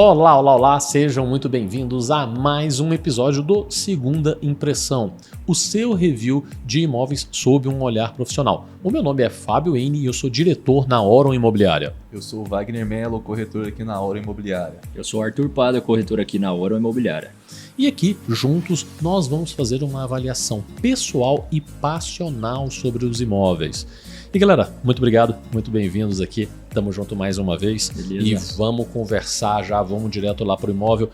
Olá, olá, olá, sejam muito bem-vindos a mais um episódio do Segunda Impressão, o seu review de imóveis sob um olhar profissional. O meu nome é Fábio Eni e eu sou diretor na Auron Imobiliária. Eu sou o Wagner Mello, corretor aqui na Auron Imobiliária. Eu sou o Arthur Pada, corretor aqui na Auron Imobiliária. E aqui, juntos, nós vamos fazer uma avaliação pessoal e passional sobre os imóveis. E galera, muito obrigado, muito bem-vindos aqui, tamo junto mais uma vez. Beleza. E vamos conversar já, vamos direto lá pro imóvel.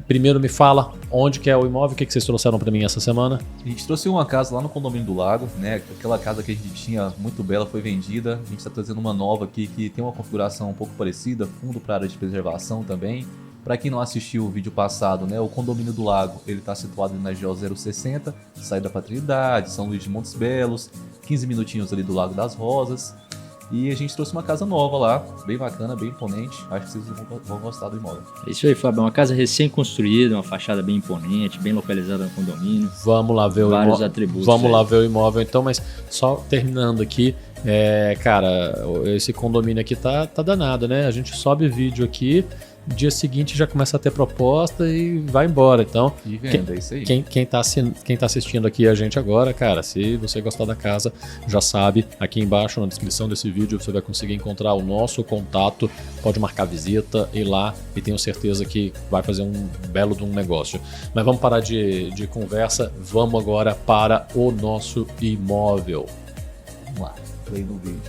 Primeiro me fala, onde que é o imóvel, o que vocês trouxeram para mim essa semana? A gente trouxe uma casa lá no Condomínio do Lago, né? Aquela casa que a gente tinha muito bela foi vendida. A gente está trazendo uma nova aqui que tem uma configuração um pouco parecida, fundo para área de preservação também. Para quem não assistiu o vídeo passado, né, o Condomínio do Lago ele está situado na GO 060, saída da Trindade, São Luís de Montes Belos, 15 minutinhos ali do Lago das Rosas. E a gente trouxe uma casa nova lá, bem bacana, bem imponente. Acho que vocês vão gostar do imóvel. É isso aí, Fábio. É uma casa recém-construída, uma fachada bem imponente, bem localizada no condomínio. Vamos lá ver o imóvel. Vários atributos. Vamos lá ver o imóvel então, mas só terminando aqui, cara, esse condomínio aqui tá danado, né? A gente sobe vídeo aqui, dia seguinte já começa a ter proposta e vai embora. Então, E venda, é isso aí. quem tá assistindo aqui a gente agora, cara, se você gostar da casa, já sabe, aqui embaixo na descrição desse vídeo você vai conseguir encontrar o nosso contato, pode marcar visita, ir lá e tenho certeza que vai fazer um belo de um negócio. Mas vamos parar de conversa, vamos agora para o nosso imóvel. Vamos lá, play no vídeo.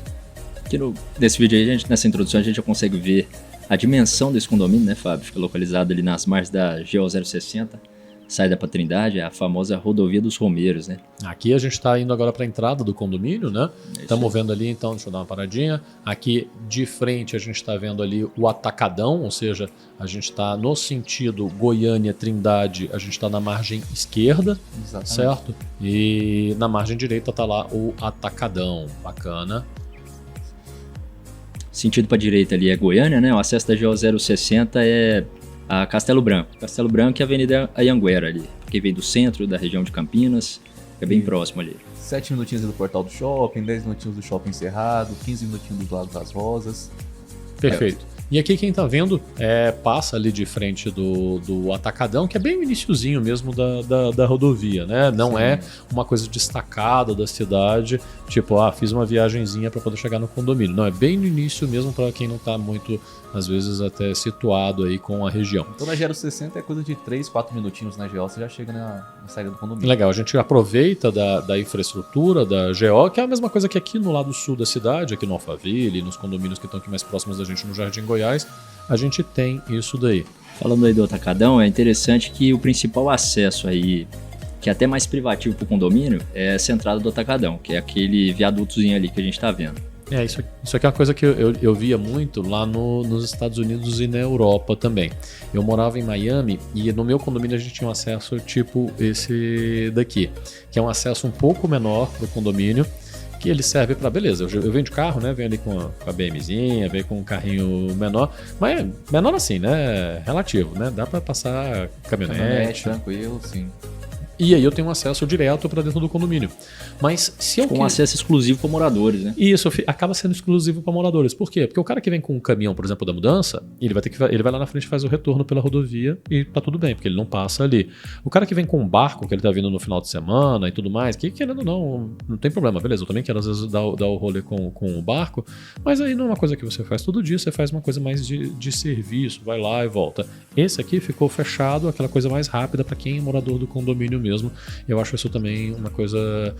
Aqui nesse vídeo aí, nessa introdução, a gente já consegue ver a dimensão desse condomínio, né, Fábio? Fica localizado ali nas margens da GO 060, saída para Trindade, a famosa rodovia dos Romeiros, né? Aqui a gente está indo agora para a entrada do condomínio, né? Estamos vendo ali, então, deixa eu dar uma paradinha. Aqui de frente a gente está vendo ali o Atacadão, ou seja, a gente está no sentido Goiânia-Trindade, a gente está na margem esquerda, Exatamente. certo? E na margem direita está lá o Atacadão, bacana. Sentido para direita ali é Goiânia, né? O acesso da GO 060 é a Castelo Branco. Castelo Branco e a Avenida Anhanguera ali, que vem do centro da região de Campinas, é bem próximo ali. 7 minutinhos do portal do shopping, 10 minutinhos do shopping encerrado, 15 minutinhos do Lago das Rosas. Perfeito. E aqui quem tá vendo passa ali de frente do Atacadão, que é bem o iniciozinho mesmo da rodovia, né? Não Sim. é uma coisa destacada da cidade, tipo, fiz uma viagenzinha para poder chegar no condomínio. Não, é bem no início mesmo para quem não tá muito, às vezes, até situado aí com a região. Então na GO 60 é coisa de 3, 4 minutinhos na GO, você já chega na saída do condomínio. Legal, a gente aproveita da infraestrutura da GO, que é a mesma coisa que aqui no lado sul da cidade, aqui no Alphaville, nos condomínios que estão aqui mais próximos da gente no Jardim Goiás, a gente tem isso daí. Falando aí do Atacadão, é interessante que o principal acesso aí, que é até mais privativo para o condomínio, é essa entrada do Atacadão, que é aquele viadutozinho ali que a gente está vendo. Isso aqui é uma coisa que eu via muito lá nos Estados Unidos e na Europa também. Eu morava em Miami e no meu condomínio a gente tinha um acesso tipo esse daqui, que é um acesso um pouco menor para o condomínio, que ele serve para, beleza, eu venho de carro, né, venho ali com a BMzinha, venho com um carrinho menor, mas é menor assim, né, relativo, né, dá para passar caminhonete, tranquilo, sim. E aí eu tenho um acesso direto para dentro do condomínio. Mas se eu Com acesso exclusivo para moradores, né? Isso acaba sendo exclusivo para moradores. Por quê? Porque o cara que vem com um caminhão, por exemplo, da mudança, ele vai lá na frente e faz o retorno pela rodovia e tá tudo bem, porque ele não passa ali. O cara que vem com um barco, que ele tá vindo no final de semana e tudo mais, que querendo ou não tem problema, beleza. Eu também quero às vezes dar o rolê com o barco, mas aí não é uma coisa que você faz todo dia, você faz uma coisa mais de serviço, vai lá e volta. Esse aqui ficou fechado, aquela coisa mais rápida para quem é morador do condomínio mesmo. Eu acho isso também uma coisa...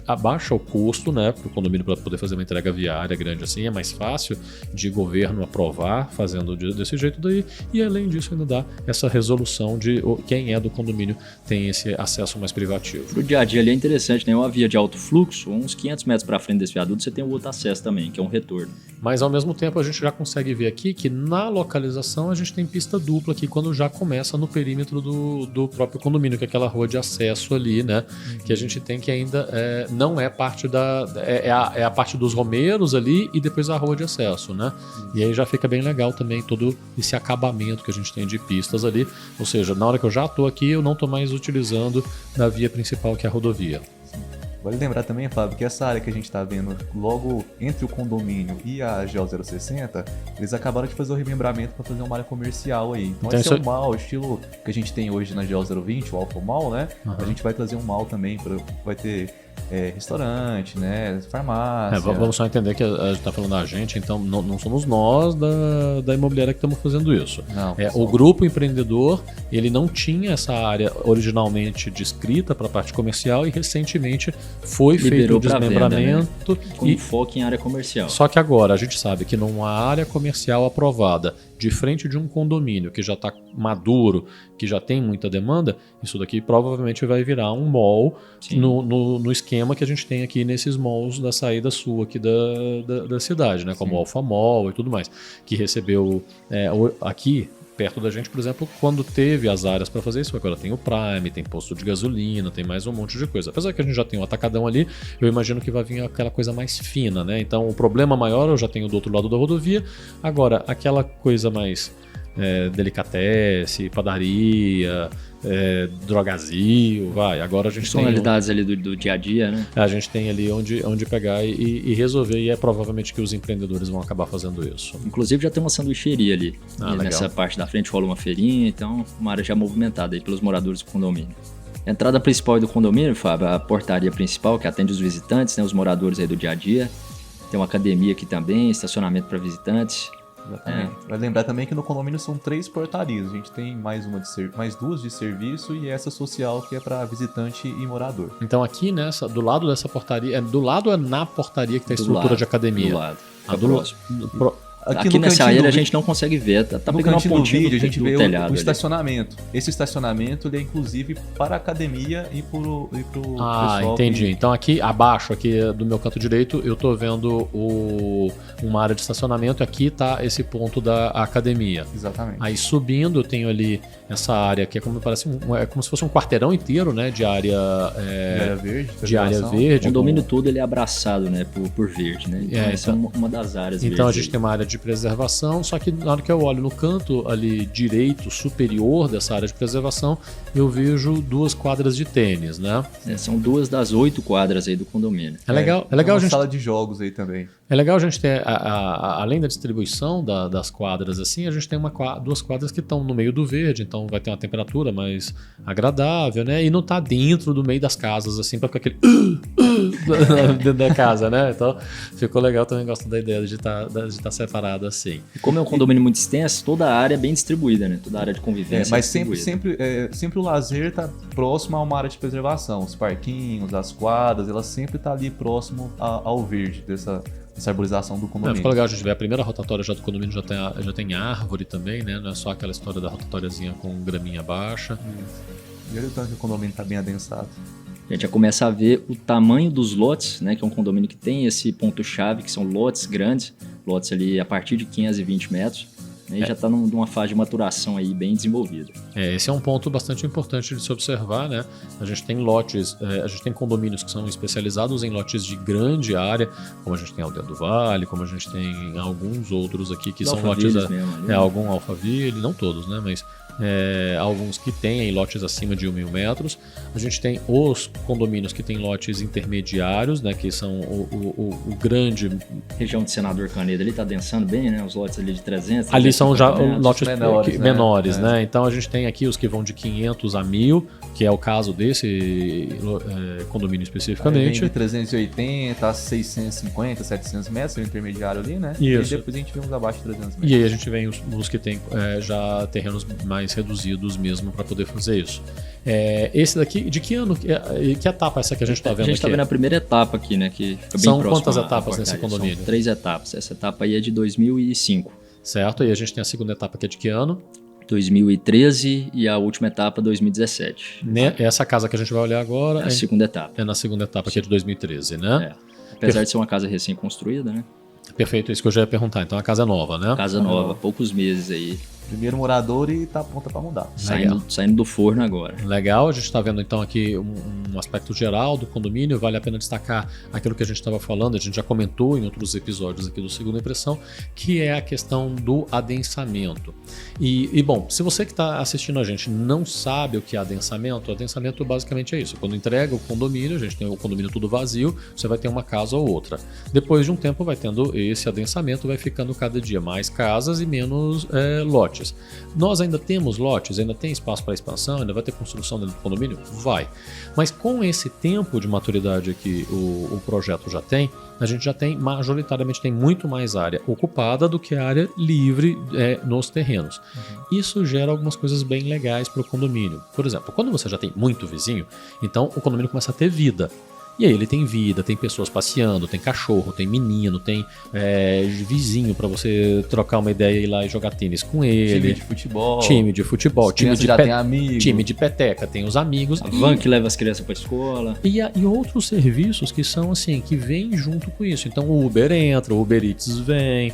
abaixa o custo, né, para o condomínio para poder fazer uma entrega viária grande assim, é mais fácil de governo aprovar fazendo desse jeito daí, e além disso ainda dá essa resolução de quem é do condomínio tem esse acesso mais privativo. Pro dia a dia ali é interessante, né? Uma via de alto fluxo, uns 500 metros para frente desse viaduto você tem o outro acesso também, que é um retorno. Mas ao mesmo tempo a gente já consegue ver aqui que na localização a gente tem pista dupla aqui quando já começa no perímetro do próprio condomínio, que é aquela rua de acesso ali, né? Que a gente tem que ainda não é parte é a parte dos Romeiros ali e depois a rua de acesso, né? E aí já fica bem legal também todo esse acabamento que a gente tem de pistas ali, ou seja, na hora que eu já estou aqui eu não estou mais utilizando da via principal que é a rodovia. Vale lembrar também, Fábio, que essa área que a gente está vendo logo entre o condomínio e a GO 060, eles acabaram de fazer o remembramento para fazer uma área comercial aí. Então esse é um mall, estilo que a gente tem hoje na GO 020, o Alpha Mall, né? A gente vai trazer um mall também, vai ter restaurante, né? Farmácia. Vamos só entender que a gente está falando a gente, então não somos nós da imobiliária que estamos fazendo isso. Não, o grupo empreendedor, ele não tinha essa área originalmente descrita para a parte comercial e recentemente foi feito o desmembramento. Venda, né? Com foco em área comercial. Só que agora a gente sabe que numa área comercial aprovada, de frente de um condomínio que já está maduro, que já tem muita demanda, isso daqui provavelmente vai virar um mall no esquema que a gente tem aqui nesses malls da saída sul aqui da cidade, né? Como o Alpha Mall e tudo mais, que recebeu aqui perto da gente, por exemplo, quando teve as áreas para fazer isso, agora tem o Prime, tem posto de gasolina, tem mais um monte de coisa. Apesar que a gente já tem um atacadão ali, eu imagino que vai vir aquela coisa mais fina, né? Então o problema maior eu já tenho do outro lado da rodovia, agora aquela coisa mais delicatesse, padaria, drogazil, agora a gente tem personalidades ali do dia a dia, né? A gente tem ali onde pegar e resolver, e é provavelmente que os empreendedores vão acabar fazendo isso. Inclusive já tem uma sanduicheria ali, e nessa legal. parte da frente rola uma feirinha, então uma área já movimentada aí pelos moradores do condomínio. A entrada principal do condomínio, Fábio, a portaria principal que atende os visitantes, né, os moradores aí do dia a dia. Tem uma academia aqui também, estacionamento para visitantes. Exatamente. Vai lembrar também que no condomínio são 3 portarias. A gente tem mais 2 de serviço e essa social que é para visitante e morador. Então aqui do lado dessa portaria, do lado é na portaria que tem a estrutura de academia. Do lado. Aqui nessa área a gente não consegue ver, tá pegando uma pontinha vídeo, a gente vê telhado o estacionamento. Esse estacionamento ele é inclusive para a academia e pro pessoal. Entendi. Então aqui abaixo, aqui do meu canto direito, eu tô vendo uma área de estacionamento, aqui tá esse ponto da academia. Exatamente. Aí subindo eu tenho ali essa área que é como se fosse um quarteirão inteiro, né, de área verde. De área verde. O condomínio todo ele é abraçado, né, por verde, né? Então essa é uma das áreas Então verdes a gente tem uma área de preservação, só que na hora que eu olho no canto ali direito superior dessa área de preservação, eu vejo 2 quadras de tênis, né? São 2 das 8 quadras aí do condomínio. É legal a gente sala de jogos aí também. É legal a gente ter, além da distribuição das quadras, assim, a gente tem 2 quadras que estão no meio do verde, então vai ter uma temperatura mais agradável, né? E não tá dentro do meio das casas, assim, pra ficar aquele dentro da casa, né? Então ficou legal, também gosto da ideia de estar separado assim. E como é um condomínio muito extenso, toda a área é bem distribuída, né? Toda a área de convivência mas sempre o lazer tá próximo a uma área de preservação. Os parquinhos, as quadras, ela sempre tá ali próximo ao verde dessa arborização do condomínio. Ficou legal a gente ver a primeira rotatória já do condomínio, já tem árvore também, né? Não é só aquela história da rotatóriazinha com graminha baixa. E olha o tanto que o condomínio tá bem adensado. A gente já começa a ver o tamanho dos lotes, né? Que é um condomínio que tem esse ponto-chave, que são lotes grandes, lotes ali a partir de 520 metros. E já está numa fase de maturação aí bem desenvolvida. Esse é um ponto bastante importante de se observar, né? A gente tem lotes, a gente tem condomínios que são especializados em lotes de grande área, como a gente tem a Aldeia do Vale, como a gente tem alguns outros aqui que são lotes... algum Alphaville, não todos, né? Mas alguns que têm lotes acima de 1.000 metros. A gente tem os condomínios que têm lotes intermediários, né? Que são o grande... Região de Senador Canedo ali está adensando bem, né? Os lotes ali de 300... Ali são já lotes menores, né? Então a gente tem aqui os que vão de 500 a 1.000, que é o caso desse condomínio especificamente. De 380 a 650, 700 metros, é o intermediário ali, né? Isso. E depois a gente vem uns abaixo de 300 metros. E aí a gente vem os que tem já terrenos mais reduzidos mesmo para poder fazer isso. Esse daqui, de que ano? Que etapa é essa que a gente está vendo aqui? A gente está vendo a primeira etapa aqui, né? Que fica bem São próximo quantas etapas nesse condomínio? São 3 etapas. Essa etapa aí é de 2005. Certo, e a gente tem a segunda etapa que é de que ano? 2013 e a última etapa 2017. Essa casa que a gente vai olhar agora... É a segunda etapa. É na segunda etapa, que é de 2013, né? Apesar de ser uma casa recém-construída, né? Perfeito, isso que eu já ia perguntar. Então a casa é nova, né? Casa nova, poucos meses aí. primeiro morador e tá pronta para mudar. Saindo do forno agora. Legal, a gente está vendo então aqui um aspecto geral do condomínio, vale a pena destacar aquilo que a gente estava falando, a gente já comentou em outros episódios aqui do Segunda Impressão, que é a questão do adensamento. E bom, se você que está assistindo a gente não sabe o que é adensamento basicamente é isso. Quando entrega o condomínio, a gente tem o condomínio tudo vazio, você vai ter uma casa ou outra. Depois de um tempo vai tendo esse adensamento, vai ficando cada dia mais casas e menos lotes. Nós ainda temos lotes, ainda tem espaço para expansão, ainda vai ter construção dentro do condomínio? Vai. Mas com esse tempo de maturidade que o projeto já tem, a gente já tem, majoritariamente, tem muito mais área ocupada do que área livre nos terrenos. Isso gera algumas coisas bem legais para o condomínio. Por exemplo, quando você já tem muito vizinho, então o condomínio começa a ter vida. E aí ele tem vida, tem pessoas passeando, tem cachorro, tem menino, tem vizinho para você trocar uma ideia e ir lá e jogar tênis com ele. Time de futebol, time de peteca, tem os amigos. A van que leva as crianças para escola. E outros serviços que são assim, que vêm junto com isso. Então o Uber entra, o Uber Eats vem,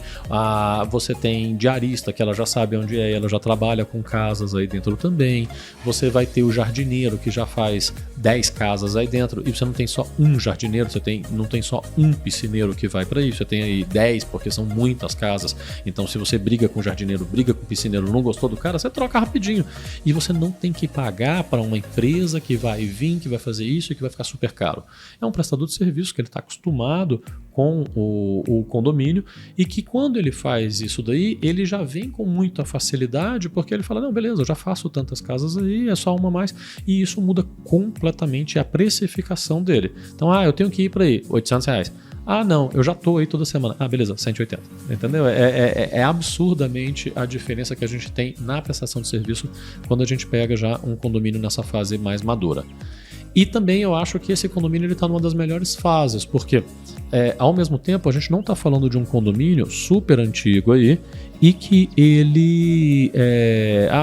você tem diarista que ela já sabe onde é, ela já trabalha com casas aí dentro também. Você vai ter o jardineiro que já faz 10 casas aí dentro e você não tem só um jardineiro, não tem só um piscineiro que vai para isso, você tem aí 10, porque são muitas casas. Então se você briga com o jardineiro, briga com o piscineiro, não gostou do cara, você troca rapidinho. E você não tem que pagar para uma empresa que vai vir, que vai fazer isso e que vai ficar super caro. É um prestador de serviço que ele está acostumado com o condomínio e que quando ele faz isso daí, ele já vem com muita facilidade, porque ele fala, não, beleza, eu já faço tantas casas aí, é só uma mais, e isso muda completamente a precificação dele. Então, eu tenho que ir para aí, R$800. Não, eu já tô aí toda semana. Beleza, 180. Entendeu? É absurdamente a diferença que a gente tem na prestação de serviço quando a gente pega já um condomínio nessa fase mais madura. E também eu acho que esse condomínio está numa das melhores fases, porque ao mesmo tempo a gente não está falando de um condomínio super antigo aí e que ele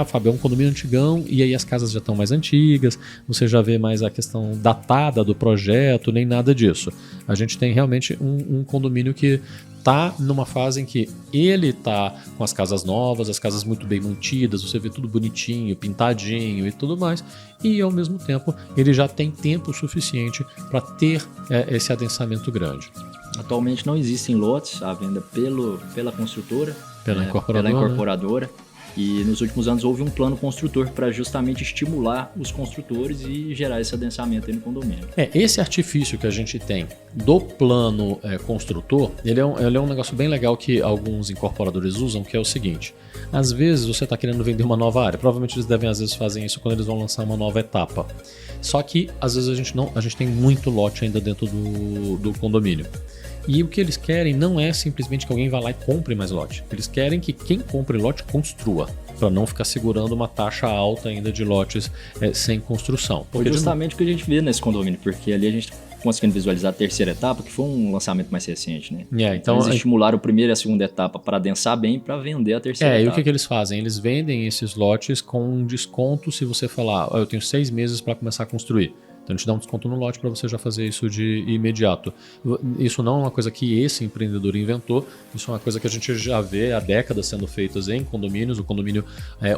Fábio, é um condomínio antigão e aí as casas já estão mais antigas, você já vê mais a questão datada do projeto, nem nada disso. A gente tem realmente um condomínio que tá numa fase em que ele tá com as casas novas, as casas muito bem mantidas, você vê tudo bonitinho, pintadinho e tudo mais, e ao mesmo tempo ele já tem tempo suficiente para ter esse adensamento grande. Atualmente não existem lotes à venda pela construtora, pela incorporadora. E nos últimos anos houve um plano construtor para justamente estimular os construtores e gerar esse adensamento aí no condomínio. Esse artifício que a gente tem do plano construtor, ele é um negócio bem legal que alguns incorporadores usam, que é o seguinte: às vezes você está querendo vender uma nova área, provavelmente eles devem às vezes fazer isso quando eles vão lançar uma nova etapa. Só que às vezes a gente tem muito lote ainda dentro do condomínio. E o que eles querem não é simplesmente que alguém vá lá e compre mais lote. Eles querem que quem compre lote construa, para não ficar segurando uma taxa alta ainda de lotes sem construção. Foi justamente o que a gente vê nesse condomínio, porque ali a gente conseguindo visualizar a terceira etapa, que foi um lançamento mais recente, né? Então eles estimularam a primeira e a segunda etapa para adensar bem, para vender a terceira etapa. E o que eles fazem? Eles vendem esses lotes com um desconto se você falar, eu tenho 6 meses para começar a construir. Então a gente dá um desconto no lote para você já fazer isso de imediato. Isso não é uma coisa que esse empreendedor inventou, isso é uma coisa que a gente já vê há décadas sendo feitas em condomínios. O condomínio,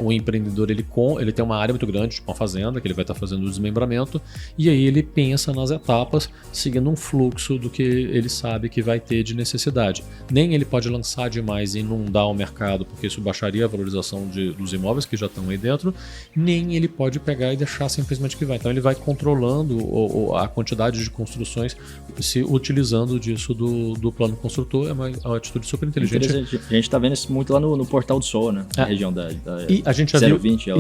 o empreendedor, ele tem uma área muito grande, tipo uma fazenda, que ele vai estar fazendo o desmembramento, e aí ele pensa nas etapas seguindo um fluxo do que ele sabe que vai ter de necessidade. Nem ele pode lançar demais e inundar o mercado, porque isso baixaria a valorização dos imóveis que já estão aí dentro, nem ele pode pegar e deixar simplesmente que vai. Então ele vai controlando a quantidade de construções se utilizando disso do plano construtor. É uma atitude super inteligente. A gente está vendo isso muito lá no Portal do Sol, né? Na região da e a gente já 020.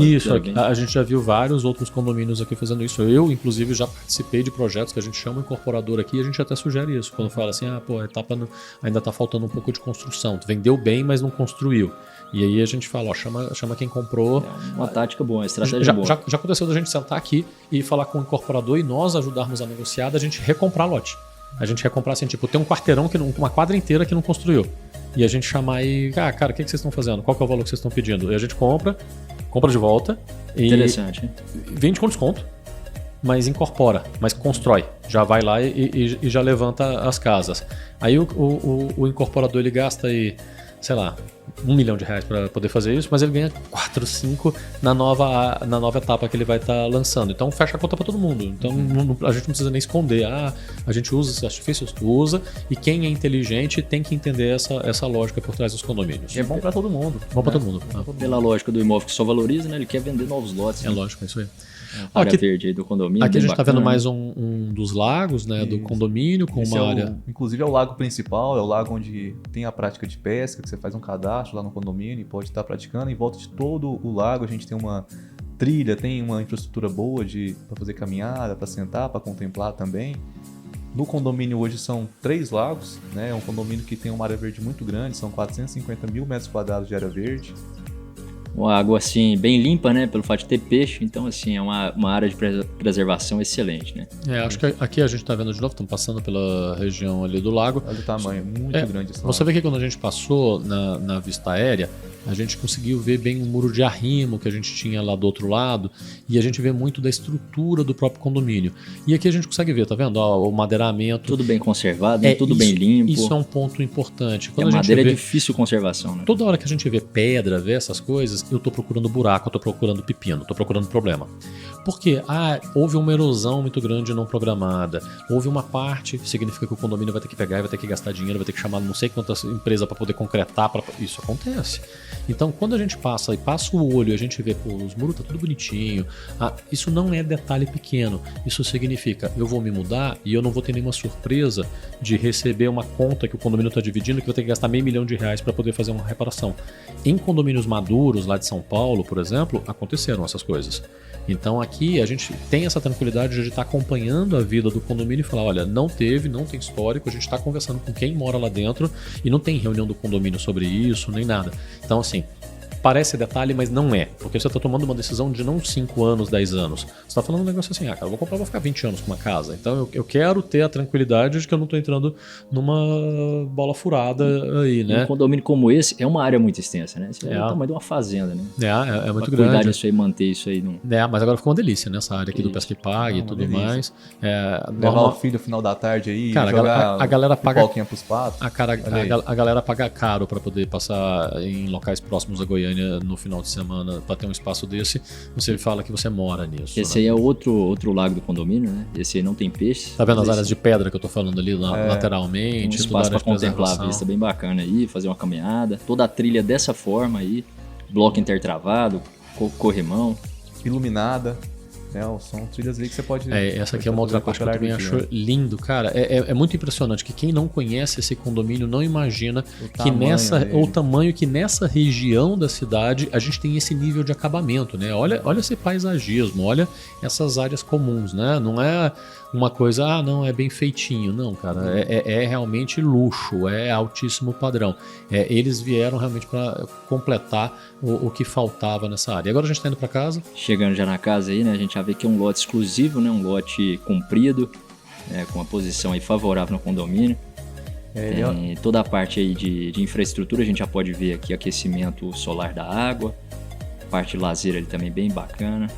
A gente já viu vários outros condomínios aqui fazendo isso. Eu, inclusive, já participei de projetos que a gente chama incorporador aqui e a gente até sugere isso. Quando fala assim, a etapa ainda está faltando um pouco de construção. Tu vendeu bem, mas não construiu. E aí a gente fala, chama quem comprou. É uma tática boa, uma estratégia boa. Já aconteceu da gente sentar aqui e falar com o incorporador e nós ajudarmos a negociar, da gente recomprar lote. A gente recomprar assim, tipo, tem um quarteirão, uma quadra inteira que não construiu. E a gente chamar e, cara, o que vocês estão fazendo? Qual que é o valor que vocês estão pedindo? E a gente compra de volta. Interessante, hein? Vende com desconto, mas incorpora, mas constrói. Já vai lá e já levanta as casas. Aí o incorporador, ele gasta aí sei lá, R$1 milhão para poder fazer isso, mas ele ganha 4, 5 na nova etapa que ele vai estar lançando. Então fecha a conta para todo mundo. Então a gente não precisa nem esconder. A gente usa esses artifícios, usa, e quem é inteligente tem que entender essa lógica por trás dos condomínios. E é bom para todo mundo. Bom para todo mundo. Pela lógica do imóvel que só valoriza, né? Ele quer vender novos lotes. É lógico, é isso aí. A área verde aí do condomínio. Aqui a gente está vendo bacana, mais um dos lagos, né, do condomínio, com Esse uma área. Inclusive é o lago principal, é o lago onde tem a prática de pesca, que você faz um cadastro lá no condomínio e pode estar praticando. Em volta de todo o lago a gente tem uma trilha, tem uma infraestrutura boa para fazer caminhada, para sentar, para contemplar também. No condomínio hoje são 3 lagos, né? É um condomínio que tem uma área verde muito grande, são 450 mil metros quadrados de área verde. Uma água assim bem limpa, né, pelo fato de ter peixe, então assim é uma área de preservação excelente, né? Acho que aqui a gente está vendo de novo, estamos passando pela região ali do lago. Olha o tamanho, muito grande esse lago. Você vê que quando a gente passou na vista aérea, a gente conseguiu ver bem o muro de arrimo que a gente tinha lá do outro lado, e a gente vê muito da estrutura do próprio condomínio. E aqui a gente consegue ver, tá vendo? O madeiramento. Tudo bem conservado, né? Tudo bem limpo. Isso é um ponto importante. Quando a madeira é difícil conservação, né? Toda hora que a gente vê pedra, vê essas coisas, eu tô procurando buraco, eu tô procurando pepino, tô procurando problema. Por quê? Houve uma erosão muito grande não programada. Houve uma parte, significa que o condomínio vai ter que pegar e vai ter que gastar dinheiro, vai ter que chamar não sei quantas empresas para poder concretar. Isso acontece. Então, quando a gente passa o olho e a gente vê, pô, os muros tá tudo bonitinho, isso não é detalhe pequeno. Isso significa, eu vou me mudar e eu não vou ter nenhuma surpresa de receber uma conta que o condomínio está dividindo que eu vou ter que gastar R$500 mil para poder fazer uma reparação. Em condomínios maduros, lá de São Paulo, por exemplo, aconteceram essas coisas. Então aqui a gente tem essa tranquilidade de estar acompanhando a vida do condomínio e falar, olha, não tem histórico, a gente está conversando com quem mora lá dentro e não tem reunião do condomínio sobre isso, nem nada. Então assim, parece detalhe, mas não é. Porque você está tomando uma decisão de não 5 anos, 10 anos. Você está falando um negócio assim, cara, eu vou comprar, vou ficar 20 anos com uma casa. Então eu quero ter a tranquilidade de que eu não estou entrando numa bola furada aí, né? Um condomínio como esse é uma área muito extensa, né? Esse é o tamanho de uma fazenda, né? É muito grande. Cuidar disso aí, manter isso aí. Mas agora ficou uma delícia, né? Essa área aqui do Pesca e Pague e tudo delícia. mais. Levar o filho no final da tarde aí, cara, jogar a galera paga pipoquinha pros patos. A galera paga caro para poder passar em locais próximos a Goiânia no final de semana para ter um espaço desse. Você fala que você mora nisso. Esse aí é outro lago do condomínio, né? Esse aí não tem peixe. Tá vendo as áreas de pedra que eu tô falando ali lateralmente? Um espaço para contemplar a vista bem bacana aí, fazer uma caminhada. Toda a trilha dessa forma aí, bloco intertravado, corrimão. Iluminada. São trilhas aí que você pode... Essa aqui é uma outra parte que eu também acho lindo, cara. É muito impressionante que quem não conhece esse condomínio não imagina o tamanho que nessa região da cidade a gente tem esse nível de acabamento, né? Olha esse paisagismo, olha essas áreas comuns, né? Não é uma coisa, não, é bem feitinho. Não, cara, é realmente luxo, é altíssimo padrão. Eles vieram realmente para completar o que faltava nessa área. E agora a gente está indo para casa. Chegando já na casa aí, né? A gente já vê que é um lote exclusivo, né? Um lote comprido, com uma posição aí favorável no condomínio. Tem toda a parte aí de infraestrutura, a gente já pode ver aqui aquecimento solar da água. A parte de lazer ali também bem bacana.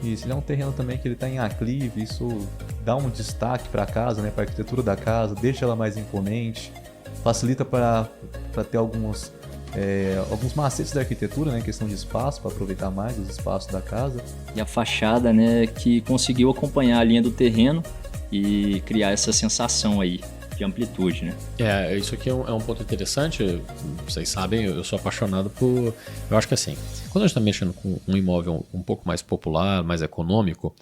Isso, ele é um terreno também que ele está em aclive, isso dá um destaque para a casa, né, para a arquitetura da casa, deixa ela mais imponente, facilita para ter alguns macetes da arquitetura, né, questão de espaço, para aproveitar mais os espaços da casa. E a fachada, né, que conseguiu acompanhar a linha do terreno e criar essa sensação aí de amplitude, né? Isso aqui é um ponto interessante. Vocês sabem, eu sou apaixonado por... Eu acho que assim, quando a gente está mexendo com um imóvel um pouco mais popular, mais econômico,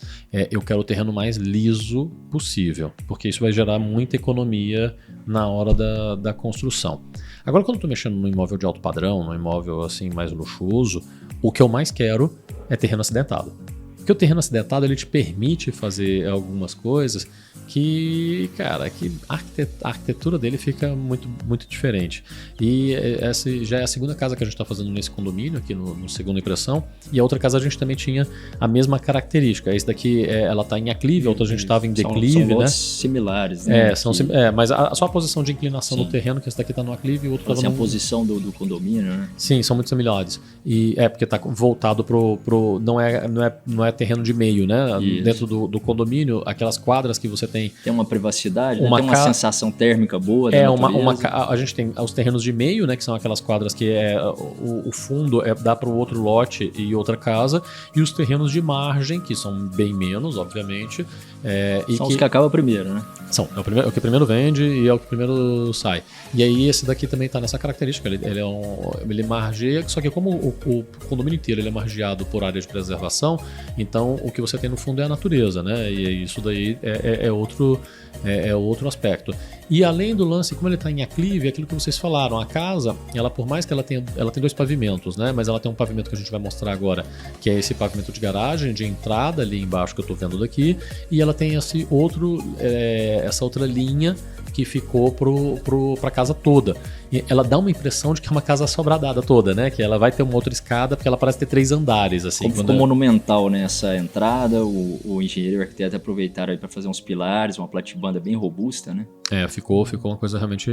eu quero o terreno mais liso possível, porque isso vai gerar muita economia na hora da construção. Agora, quando eu estou mexendo num imóvel de alto padrão, num imóvel assim mais luxuoso, o que eu mais quero é terreno acidentado. Porque o terreno acidentado ele te permite fazer algumas coisas que, cara, a arquitetura dele fica muito, muito diferente. E essa já é a segunda casa que a gente está fazendo nesse condomínio, aqui no Segunda Impressão. E a outra casa a gente também tinha a mesma característica. Esse daqui, ela está em aclive, a outra a gente estava em declive, são né? Similares, né? Mas só a posição de inclinação do terreno, que esse daqui está no aclive e o outro estava a posição do condomínio, né? Sim, são muito similares. E porque está voltado não é terreno de meio, né? Isso. Dentro do condomínio, aquelas quadras que você tem. Tem uma privacidade, né? Uma Tem uma sensação térmica boa da natureza. A gente tem os terrenos de meio, né? Que são aquelas quadras que o fundo dá para o outro lote e outra casa. E os terrenos de margem, que são bem menos, obviamente. São os que acabam primeiro, né? É o que primeiro vende e é o que primeiro sai. E aí esse daqui também está nessa característica. Ele margeia, só que como o condomínio inteiro ele é margeado por área de preservação, então o que você tem no fundo é a natureza, né? E isso daí é outro aspecto. E além do lance, como ele está em aclive, aquilo que vocês falaram, a casa, ela por mais que ela tem 2 pavimentos, né? Mas ela tem um pavimento que a gente vai mostrar agora, que é esse pavimento de garagem, de entrada ali embaixo que eu estou vendo daqui, e ela tem essa outra linha que ficou para a casa toda. E ela dá uma impressão de que é uma casa sobradada toda, né? Que ela vai ter uma outra escada, porque ela parece ter 3 andares. Assim, como ficou monumental, né? Essa entrada, o engenheiro e o arquiteto aproveitaram aí para fazer uns pilares, uma platibanda bem robusta, né? Ficou uma coisa realmente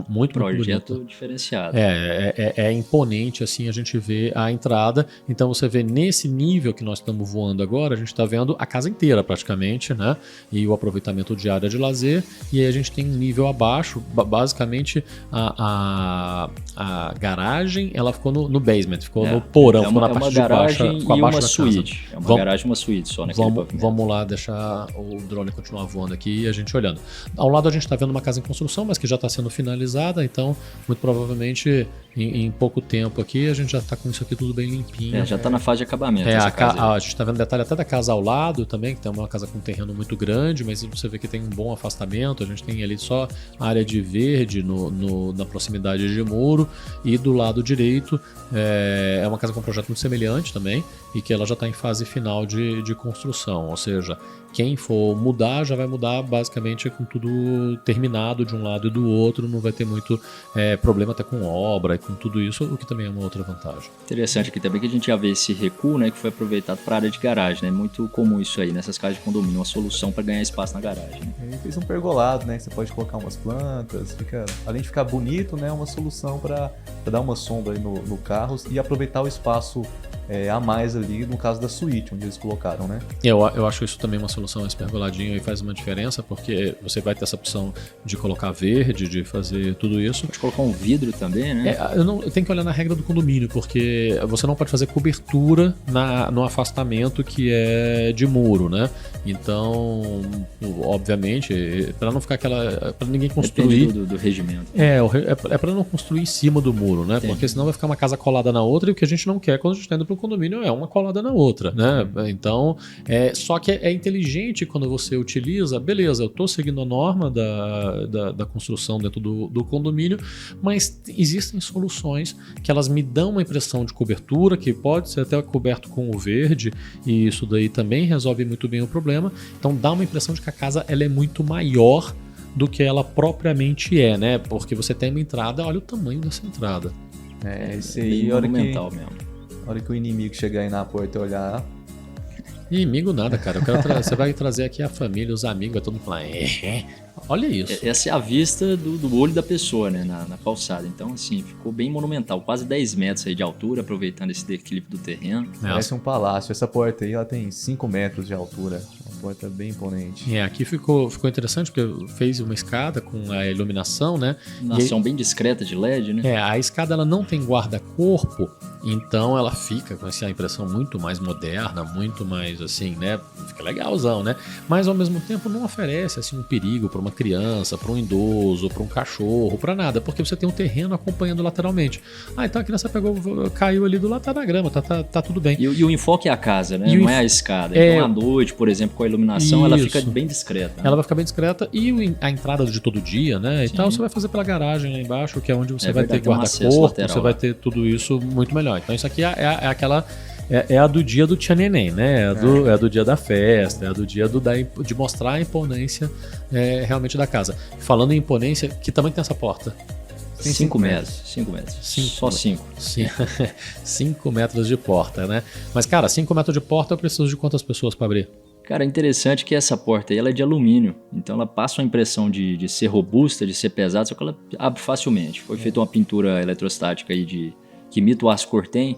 muito projeto bonita. Diferenciado. É imponente, assim, a gente vê a entrada. Então você vê nesse nível que nós estamos voando agora, a gente está vendo a casa inteira praticamente, né? E o aproveitamento de área de lazer. E aí a gente tem um nível abaixo, basicamente a garagem, ela ficou no basement, ficou no porão, ficou na parte de baixo, com a e baixa uma da suíte. casa. É uma garagem e uma suíte só naquele pavimento. Vamos lá deixar o drone continuar voando aqui e a gente olhando. Ao lado a gente está vendo uma casa em construção, mas que já está sendo finalizada, então muito provavelmente em pouco tempo aqui a gente já está com isso aqui tudo bem limpinho. Já está na fase de acabamento. A gente está vendo detalhe até da casa ao lado também, que tem uma casa com um terreno muito grande, mas você vê que tem um bom afastamento, a gente tem ali só área de verde na proximidade de muro, e do lado direito é uma casa com um projeto muito semelhante também, e que ela já está em fase final de construção, ou seja, quem for mudar já vai mudar basicamente com tudo terminado de um lado e do outro, não vai ter muito problema até com obra e com tudo isso, o que também é uma outra vantagem. Interessante aqui também que a gente já vê esse recuo, né, que foi aproveitado para a área de garagem, né? Muito comum isso aí nessas casas de condomínio, uma solução para ganhar espaço na garagem. Né? Ele fez um pergolado, né, que você pode colocar umas plantas, além de ficar bonito, né, uma solução para dar uma sombra aí no carro e aproveitar o espaço a mais ali, no caso da suíte, onde eles colocaram, né? Eu acho isso também uma solução, esse pergoladinho aí faz uma diferença, porque você vai ter essa opção de colocar verde, de fazer tudo isso. Pode colocar um vidro também, né? Eu tenho que olhar na regra do condomínio, porque você não pode fazer cobertura no afastamento que é de muro, né? Então, obviamente, para não ficar para ninguém construir... Depende do regimento. É para não construir em cima do muro, né? Entendi. Porque senão vai ficar uma casa colada na outra, e o que a gente não quer quando a gente está indo para o condomínio é uma colada na outra, né? Então, só que é inteligente quando você utiliza, beleza, eu estou seguindo a norma da construção dentro do condomínio, mas existem soluções que elas me dão uma impressão de cobertura, que pode ser até coberto com o verde, e isso daí também resolve muito bem o problema. Então dá uma impressão de que a casa ela é muito maior do que ela propriamente é, né? Porque você tem uma entrada, olha o tamanho dessa entrada. Esse aí, monumental mesmo. A hora que o inimigo chegar aí na porta e olhar... Inimigo nada, cara. Você vai trazer aqui a família, os amigos, vai todo mundo falar... Olha isso. Essa é a vista do olho da pessoa, né, na calçada. Então, assim, ficou bem monumental. Quase 10 metros aí de altura, aproveitando esse equilíbrio do terreno. Parece um palácio. Essa porta aí, ela tem 5 metros de altura. Uma porta bem imponente. Aqui ficou interessante, porque fez uma escada com a iluminação, né? Iluminação bem discreta de LED, né? A escada ela não tem guarda-corpo, então ela fica com essa impressão muito mais moderna, muito mais assim, né? Fica legalzão, né? Mas ao mesmo tempo não oferece assim um perigo para uma criança, para um idoso, para um cachorro, para nada, porque você tem um terreno acompanhando lateralmente. Então a criança caiu ali do lado, tá na grama, tá tudo bem. E o enfoque é a casa, né? Não é a escada. Então à noite, por exemplo, com a iluminação, ela fica bem discreta. Né? Ela vai ficar bem discreta, e a entrada de todo dia, né? Sim. Então você vai fazer pela garagem lá embaixo, que é onde você vai ter guarda-corpo, você vai ter tudo isso muito melhor. Então isso aqui é aquela... É a do dia do tia neném, né? É do dia da festa, é do dia de mostrar a imponência realmente da casa. Falando em imponência, que tamanho tem essa porta? 5 metros. 5 metros. Só 5. 5 metros de porta, né? Mas, cara, 5 metros de porta eu preciso de quantas pessoas para abrir? Cara, é interessante que essa porta aí ela é de alumínio, então ela passa uma impressão de ser robusta, de ser pesada, só que ela abre facilmente. Foi feita uma pintura eletrostática aí que imita o aço cortem.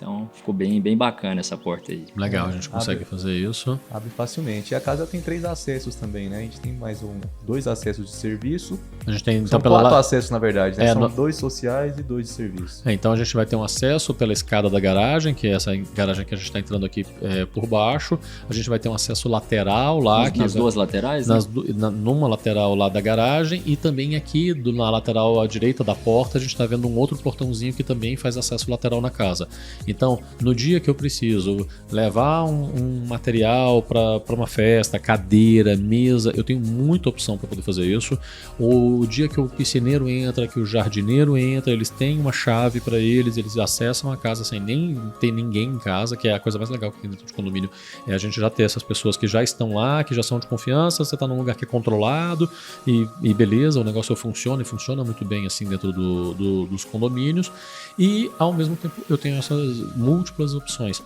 Então ficou bem, bem bacana essa porta aí. Legal, a gente consegue fazer isso. Abre facilmente. E a casa tem 3 acessos também, né? A gente tem mais 2 acessos de serviço. A gente tem então São 4 acessos, na verdade, né? São 2 sociais e 2 de serviço. Então a gente vai ter um acesso pela escada da garagem, que é essa garagem que a gente está entrando aqui por baixo. A gente vai ter um acesso lateral lá. Nas duas laterais? Né? Numa lateral lá da garagem e também aqui na lateral à direita da porta a gente está vendo um outro portãozinho que também faz acesso lateral na casa. Então, no dia que eu preciso levar um material para uma festa, cadeira, mesa, eu tenho muita opção para poder fazer isso. O dia que o piscineiro entra, que o jardineiro entra, eles têm uma chave para eles acessam a casa sem nem ter ninguém em casa, que é a coisa mais legal que tem dentro de condomínio. É a gente já ter essas pessoas que já estão lá, que já são de confiança, você está num lugar que é controlado e beleza, o negócio funciona e funciona muito bem assim dentro dos condomínios. E ao mesmo tempo eu tenho essas múltiplas opções.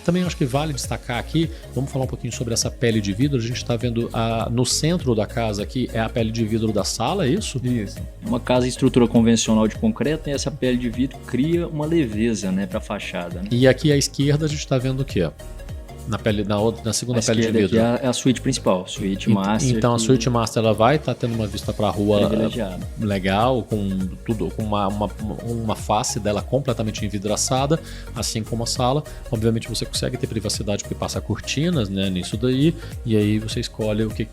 Também acho que vale destacar aqui, vamos falar um pouquinho sobre essa pele de vidro. A gente está vendo no centro da casa aqui é a pele de vidro da sala, é isso? Isso. É uma casa em estrutura convencional de concreto e essa pele de vidro cria uma leveza, né, para a fachada. Né? E aqui à esquerda a gente está vendo o quê? Na segunda pele de vidro. É a suíte principal, suíte master. Então a suíte master ela vai estar tendo uma vista para a rua legal, com tudo, com uma face dela completamente envidraçada, assim como a sala. Obviamente você consegue ter privacidade porque passa cortinas, né, nisso daí, e aí você escolhe o que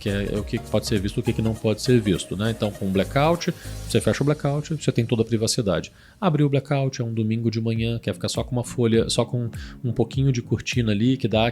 pode ser visto, o que não pode ser visto, né? Então com blackout, você fecha o blackout, você tem toda a privacidade. Abriu o blackout, é um domingo de manhã, quer ficar só com uma folha, só com um pouquinho de cortina ali, que dá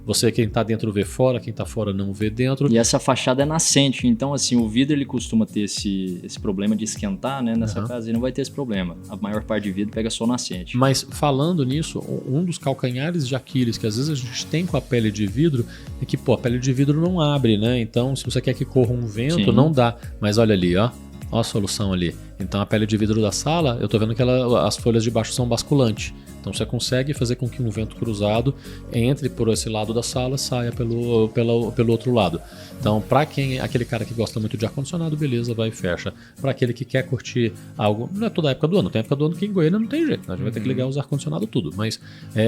você quem tá dentro vê fora, quem tá fora não vê dentro. E essa fachada é nascente, então assim, o vidro ele costuma ter esse problema de esquentar, né? Nessa casa ele não vai ter esse problema. A maior parte de vidro pega só nascente. Mas falando nisso, um dos calcanhares de Aquiles que às vezes a gente tem com a pele de vidro é que, a pele de vidro não abre, né? Então se você quer que corra um vento, Sim. não dá. Mas olha ali, ó a solução ali. Então a pele de vidro da sala, eu tô vendo que as folhas de baixo são basculantes. Então você consegue fazer com que um vento cruzado entre por esse lado da sala e saia pelo outro lado. Então, para aquele cara que gosta muito de ar-condicionado, beleza, vai e fecha. Para aquele que quer curtir algo, não é toda a época do ano, tem época do ano que em Goiânia não tem jeito, a gente vai ter que ligar os ar-condicionado tudo, mas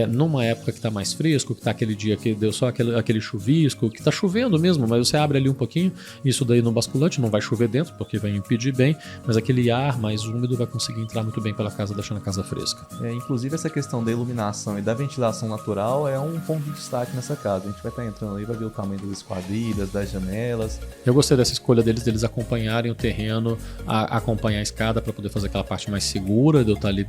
numa época que tá mais fresco, que tá aquele dia que deu só aquele chuvisco, que tá chovendo mesmo, mas você abre ali um pouquinho, isso daí no basculante, não vai chover dentro, porque vai impedir bem, mas aquele ar mais úmido vai conseguir entrar muito bem pela casa, deixando a casa fresca. Inclusive essa questão da iluminação e da ventilação natural é um ponto de destaque nessa casa. A gente vai estar entrando aí, vai ver o tamanho das esquadrilhas, das janelas. Eu gostei dessa escolha deles acompanharem o terreno, acompanhar a escada para poder fazer aquela parte mais segura, de eu estar ali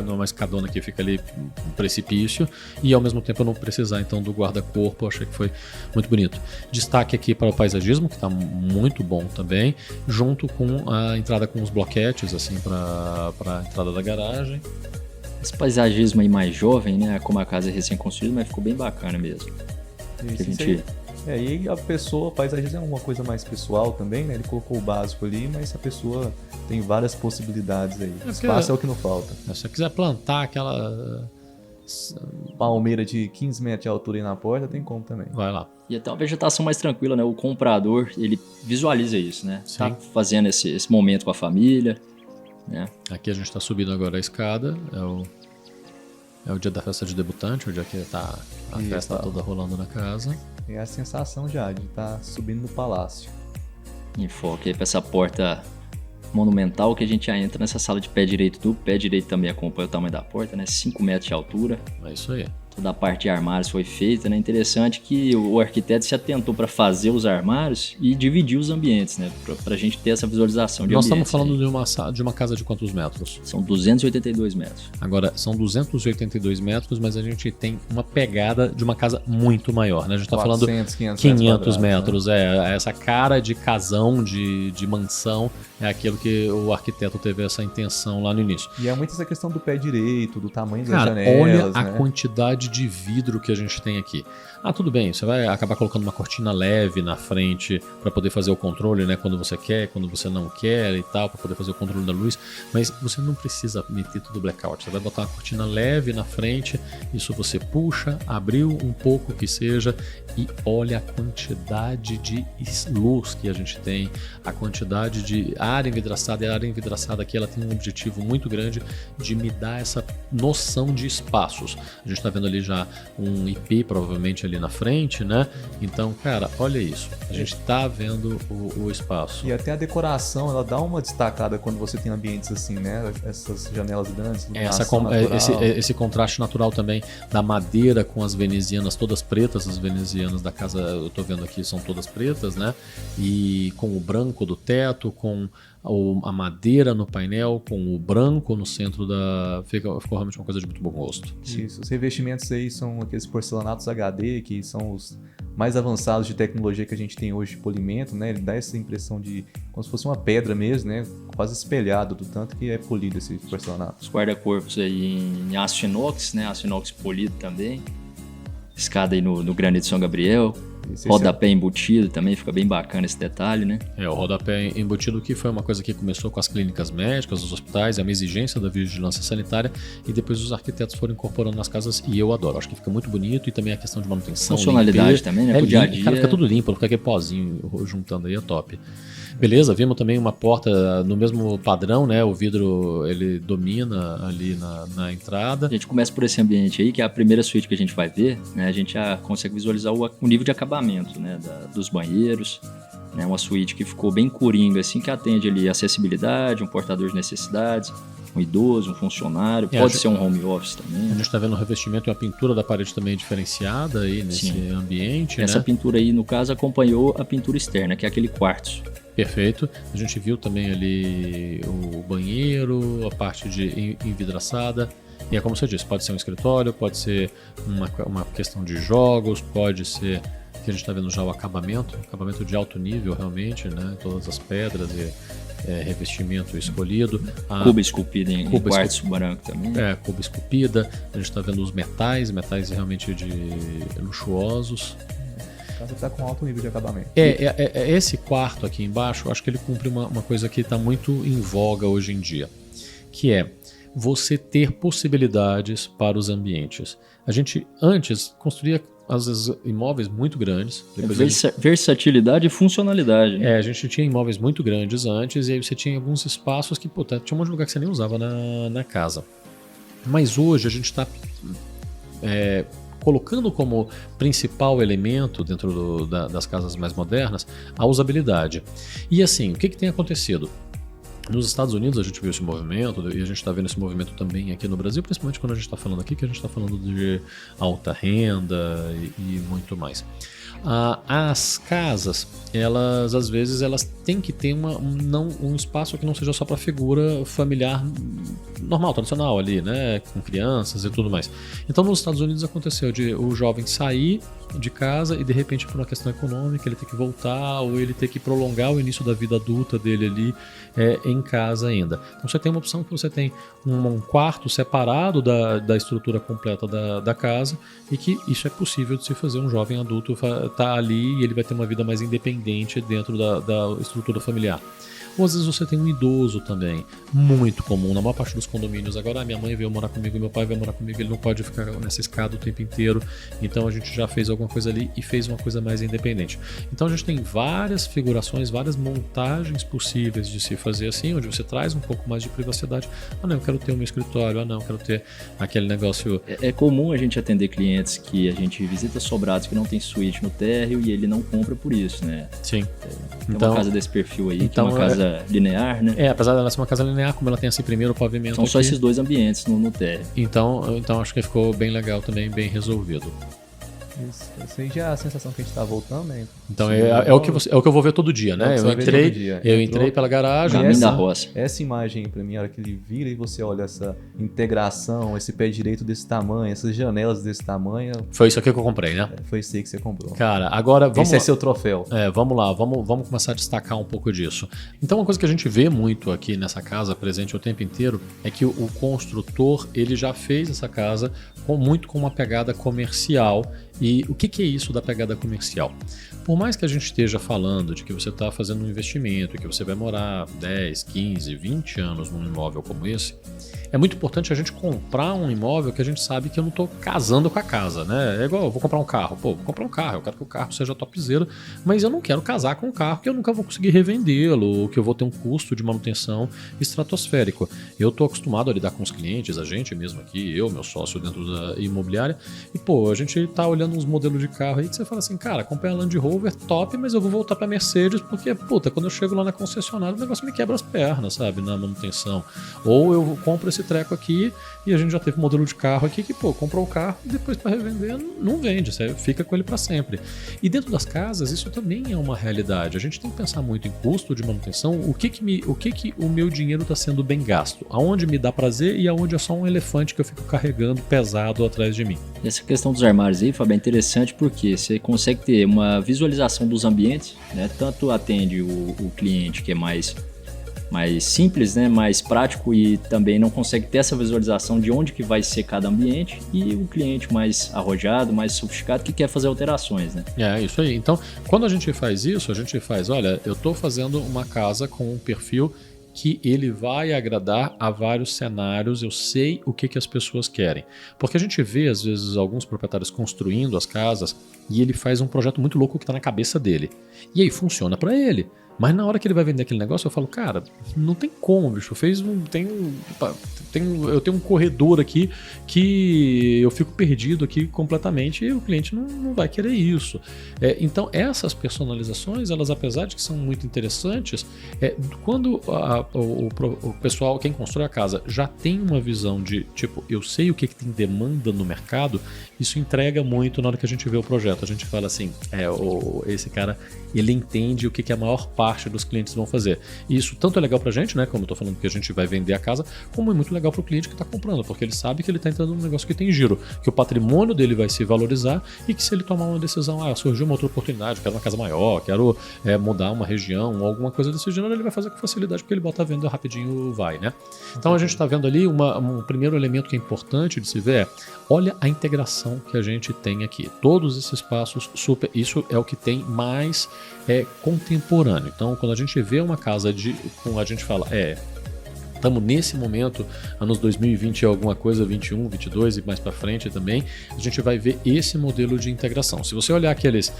numa escadona que fica ali no precipício, e ao mesmo tempo eu não precisar então do guarda-corpo. Eu achei que foi muito bonito. Destaque aqui para o paisagismo, que está muito bom também, junto com a entrada com os bloquetes assim para a entrada da garagem. Esse paisagismo aí mais jovem, né? Como a casa é recém-construída, mas ficou bem bacana mesmo. E a pessoa, o paisagismo é uma coisa mais pessoal também, né? Ele colocou o básico ali, mas a pessoa tem várias possibilidades aí. Espaço é o que não falta. Se você quiser plantar aquela palmeira de 15 metros de altura aí na porta, tem como também. Vai lá. E até uma vegetação mais tranquila, né? O comprador, ele visualiza isso, né? Sim. Tá fazendo esse momento com a família. Né? Aqui a gente está subindo agora a escada, é o dia da festa de debutante, o dia que tá a festa toda rolando na casa. É a sensação já de estar subindo no palácio. Enfoque aí para essa porta monumental que a gente já entra nessa sala de pé direito. Do pé direito também acompanha o tamanho da porta, né? 5 metros de altura. É isso aí. Toda a parte de armários foi feita, né? Interessante que o arquiteto se atentou para fazer os armários e dividir os ambientes, né? Para a gente ter essa visualização de Nós ambientes. Nós estamos falando de uma casa de quantos metros? São 282 metros. Agora, são 282 metros, mas a gente tem uma pegada de uma casa muito maior, né? A gente está falando 500 metros. Né? Essa cara de casão, de mansão, é aquilo que o arquiteto teve essa intenção lá no início. E é muito essa questão do pé direito, do tamanho das janelas. Olha a quantidade quantidade de vidro que a gente tem aqui. Ah, tudo bem, você vai acabar colocando uma cortina leve na frente para poder fazer o controle, né, quando você quer, quando você não quer e tal, para poder fazer o controle da luz, mas você não precisa meter tudo blackout. Você vai botar uma cortina leve na frente, isso você puxa, abriu um pouco que seja e olha a quantidade de luz que a gente tem, a quantidade de área envidraçada. E a área envidraçada aqui ela tem um objetivo muito grande de me dar essa noção de espaços. A gente está vendo ali já um IP provavelmente ali na frente, né? Então, cara, olha isso. A gente está vendo o espaço. E até a decoração, ela dá uma destacada quando você tem ambientes assim, né? Essas janelas grandes. Esse contraste natural também da madeira com as venezianas todas pretas. As venezianas da casa, eu tô vendo aqui, são todas pretas, né? E com o branco do teto, com a madeira no painel, com o branco no centro da... Ficou realmente uma coisa de muito bom gosto. Isso, os revestimentos aí são aqueles porcelanatos HD, que são os mais avançados de tecnologia que a gente tem hoje de polimento, né? Ele dá essa impressão de como se fosse uma pedra mesmo, né? Quase espelhado do tanto que é polido esse porcelanato. Os guarda-corpos aí em aço inox, né? Aço inox polido também. Escada aí no granito São Gabriel. Rodapé embutido também, fica bem bacana esse detalhe, né? O rodapé embutido que foi uma coisa que começou com as clínicas médicas, os hospitais, é uma exigência da vigilância sanitária e depois os arquitetos foram incorporando nas casas e eu adoro. Acho que fica muito bonito e também a questão de manutenção. Funcionalidade também, né? Pro dia a dia. Cara, fica tudo limpo, fica aquele pozinho juntando aí, é top. Beleza, vimos também uma porta no mesmo padrão, né? O vidro, ele domina ali na entrada. A gente começa por esse ambiente aí, que é a primeira suíte que a gente vai ver, né? A gente já consegue visualizar o nível de acabamento, né? dos banheiros, né? Uma suíte que ficou bem coringa, assim, que atende ali acessibilidade, um portador de necessidades, um idoso, um funcionário, pode ser um home office também. A gente está vendo o revestimento e a pintura da parede também diferenciada aí nesse ambiente, Essa né? pintura aí, no caso, acompanhou a pintura externa, que é aquele quartzo. Perfeito. A gente viu também ali o banheiro, a parte de envidraçada. E é como você disse, pode ser um escritório, pode ser uma questão de jogos, pode ser que a gente está vendo já o acabamento de alto nível realmente, né? Todas as pedras e revestimento escolhido. Cuba esculpida em quartzo branco também. Cuba esculpida. A gente está vendo os metais realmente de luxuosos. A casa está com alto nível de acabamento. Esse quarto aqui embaixo, eu acho que ele cumpre uma coisa que está muito em voga hoje em dia, que é você ter possibilidades para os ambientes. A gente antes construía às vezes imóveis muito grandes. Versatilidade e funcionalidade. A gente tinha imóveis muito grandes antes e aí você tinha alguns espaços que tinha um monte de lugar que você nem usava na casa. Mas hoje a gente está colocando como principal elemento dentro das casas mais modernas a usabilidade. E assim, o que tem acontecido? Nos Estados Unidos a gente viu esse movimento e a gente está vendo esse movimento também aqui no Brasil, principalmente quando a gente está falando aqui, que a gente está falando de alta renda e muito mais. As casas, elas às vezes elas têm que ter um espaço que não seja só para figura familiar normal, tradicional ali, né, com crianças e tudo mais. Então nos Estados Unidos aconteceu de o jovem sair de casa e de repente por uma questão econômica ele ter que voltar ou ele ter que prolongar o início da vida adulta dele ali em casa ainda. Então você tem uma opção que você tem um quarto separado da estrutura completa da casa e que isso é possível de se fazer. Um jovem adulto tá ali e ele vai ter uma vida mais independente dentro da estrutura familiar. Ou às vezes você tem um idoso também, muito comum, na maior parte dos condomínios. Agora minha mãe veio morar comigo, meu pai veio morar comigo, ele não pode ficar nessa escada o tempo inteiro, então a gente já fez alguma coisa ali e fez uma coisa mais independente. Então a gente tem várias figurações, várias montagens possíveis de se fazer assim, onde você traz um pouco mais de privacidade. Não, eu quero ter o meu escritório, não, eu quero ter aquele negócio... É comum a gente atender clientes que a gente visita sobrados que não tem suíte no térreo e ele não compra por isso, né? Sim. Tem uma casa desse perfil aí, que é uma casa linear, né? Apesar dela ser uma casa linear, como ela tem assim primeiro o pavimento. São só esses dois ambientes no térreo. Então acho que ficou bem legal também, bem resolvido. Isso aí já é a sensação que a gente tá voltando, né? Então é o que eu vou ver todo dia, né? Eu entrei pela garagem. Caminho da roça. Essa imagem pra mim, a hora que ele vira e você olha essa integração, esse pé direito desse tamanho, essas janelas desse tamanho. Foi isso aqui que eu comprei, né? Foi isso aí que você comprou. Cara, agora vamos. Esse é seu troféu. Vamos lá, vamos começar a destacar um pouco disso. Então, uma coisa que a gente vê muito aqui nessa casa, presente o tempo inteiro, é que o construtor ele já fez essa casa muito com uma pegada comercial. E o que é isso da pegada comercial? Por mais que a gente esteja falando de que você está fazendo um investimento e que você vai morar 10, 15, 20 anos num imóvel como esse, é muito importante a gente comprar um imóvel que a gente sabe que eu não estou casando com a casa, né? É igual, eu vou comprar um carro. Vou comprar um carro, eu quero que o carro seja topzera, mas eu não quero casar com um carro que eu nunca vou conseguir revendê-lo, ou que eu vou ter um custo de manutenção estratosférico. Eu estou acostumado a lidar com os clientes, a gente mesmo aqui, eu, meu sócio dentro da imobiliária, e a gente está olhando uns modelos de carro aí que você fala assim, cara, comprei a Land Rover top, mas eu vou voltar para Mercedes porque, quando eu chego lá na concessionária o negócio me quebra as pernas, sabe, na manutenção. Ou eu compro esse treco aqui e a gente já teve um modelo de carro aqui que, comprou o carro e depois para revender não vende, você fica com ele para sempre. E dentro das casas isso também é uma realidade. A gente tem que pensar muito em custo de manutenção, o que o meu dinheiro está sendo bem gasto, aonde me dá prazer e aonde é só um elefante que eu fico carregando pesado atrás de mim. Essa questão dos armários aí, Fábio, é interessante porque você consegue ter uma visualização dos ambientes, né? Tanto atende o cliente que é mais simples, né? Mais prático e também não consegue ter essa visualização de onde que vai ser cada ambiente, e o cliente mais arrojado, mais sofisticado que quer fazer alterações, né? É isso aí. Então, quando a gente faz isso, a gente faz, olha, eu estou fazendo uma casa com um perfil que ele vai agradar a vários cenários, eu sei o que as pessoas querem. Porque a gente vê, às vezes, alguns proprietários construindo as casas e ele faz um projeto muito louco que está na cabeça dele. E aí funciona para ele. Mas na hora que ele vai vender aquele negócio, eu falo, cara, não tem como, bicho. Eu tenho um corredor aqui que eu fico perdido aqui completamente e o cliente não vai querer isso. Então, essas personalizações, elas, apesar de que são muito interessantes, quando o pessoal, quem constrói a casa, já tem uma visão de, tipo, eu sei o que tem demanda no mercado, isso entrega muito na hora que a gente vê o projeto. A gente fala assim, esse cara, ele entende o que a maior parte dos clientes vão fazer. E isso tanto é legal pra gente, né, como eu tô falando que a gente vai vender a casa, como é muito legal pro cliente que tá comprando, porque ele sabe que ele tá entrando num negócio que tem giro, que o patrimônio dele vai se valorizar e que se ele tomar uma decisão, surgiu uma outra oportunidade, quero uma casa maior, quero mudar uma região ou alguma coisa desse gênero, ele vai fazer com facilidade porque ele bota a venda rapidinho, vai, né? Então a gente tá vendo ali um primeiro elemento que é importante de se ver olha a integração que a gente tem aqui. Todos esses passos super, isso é o que tem mais contemporâneo. Então, quando a gente vê uma casa como a gente fala, estamos nesse momento, anos 2020 alguma coisa, 21, 22 e mais para frente também, a gente vai ver esse modelo de integração. Se você olhar aqueles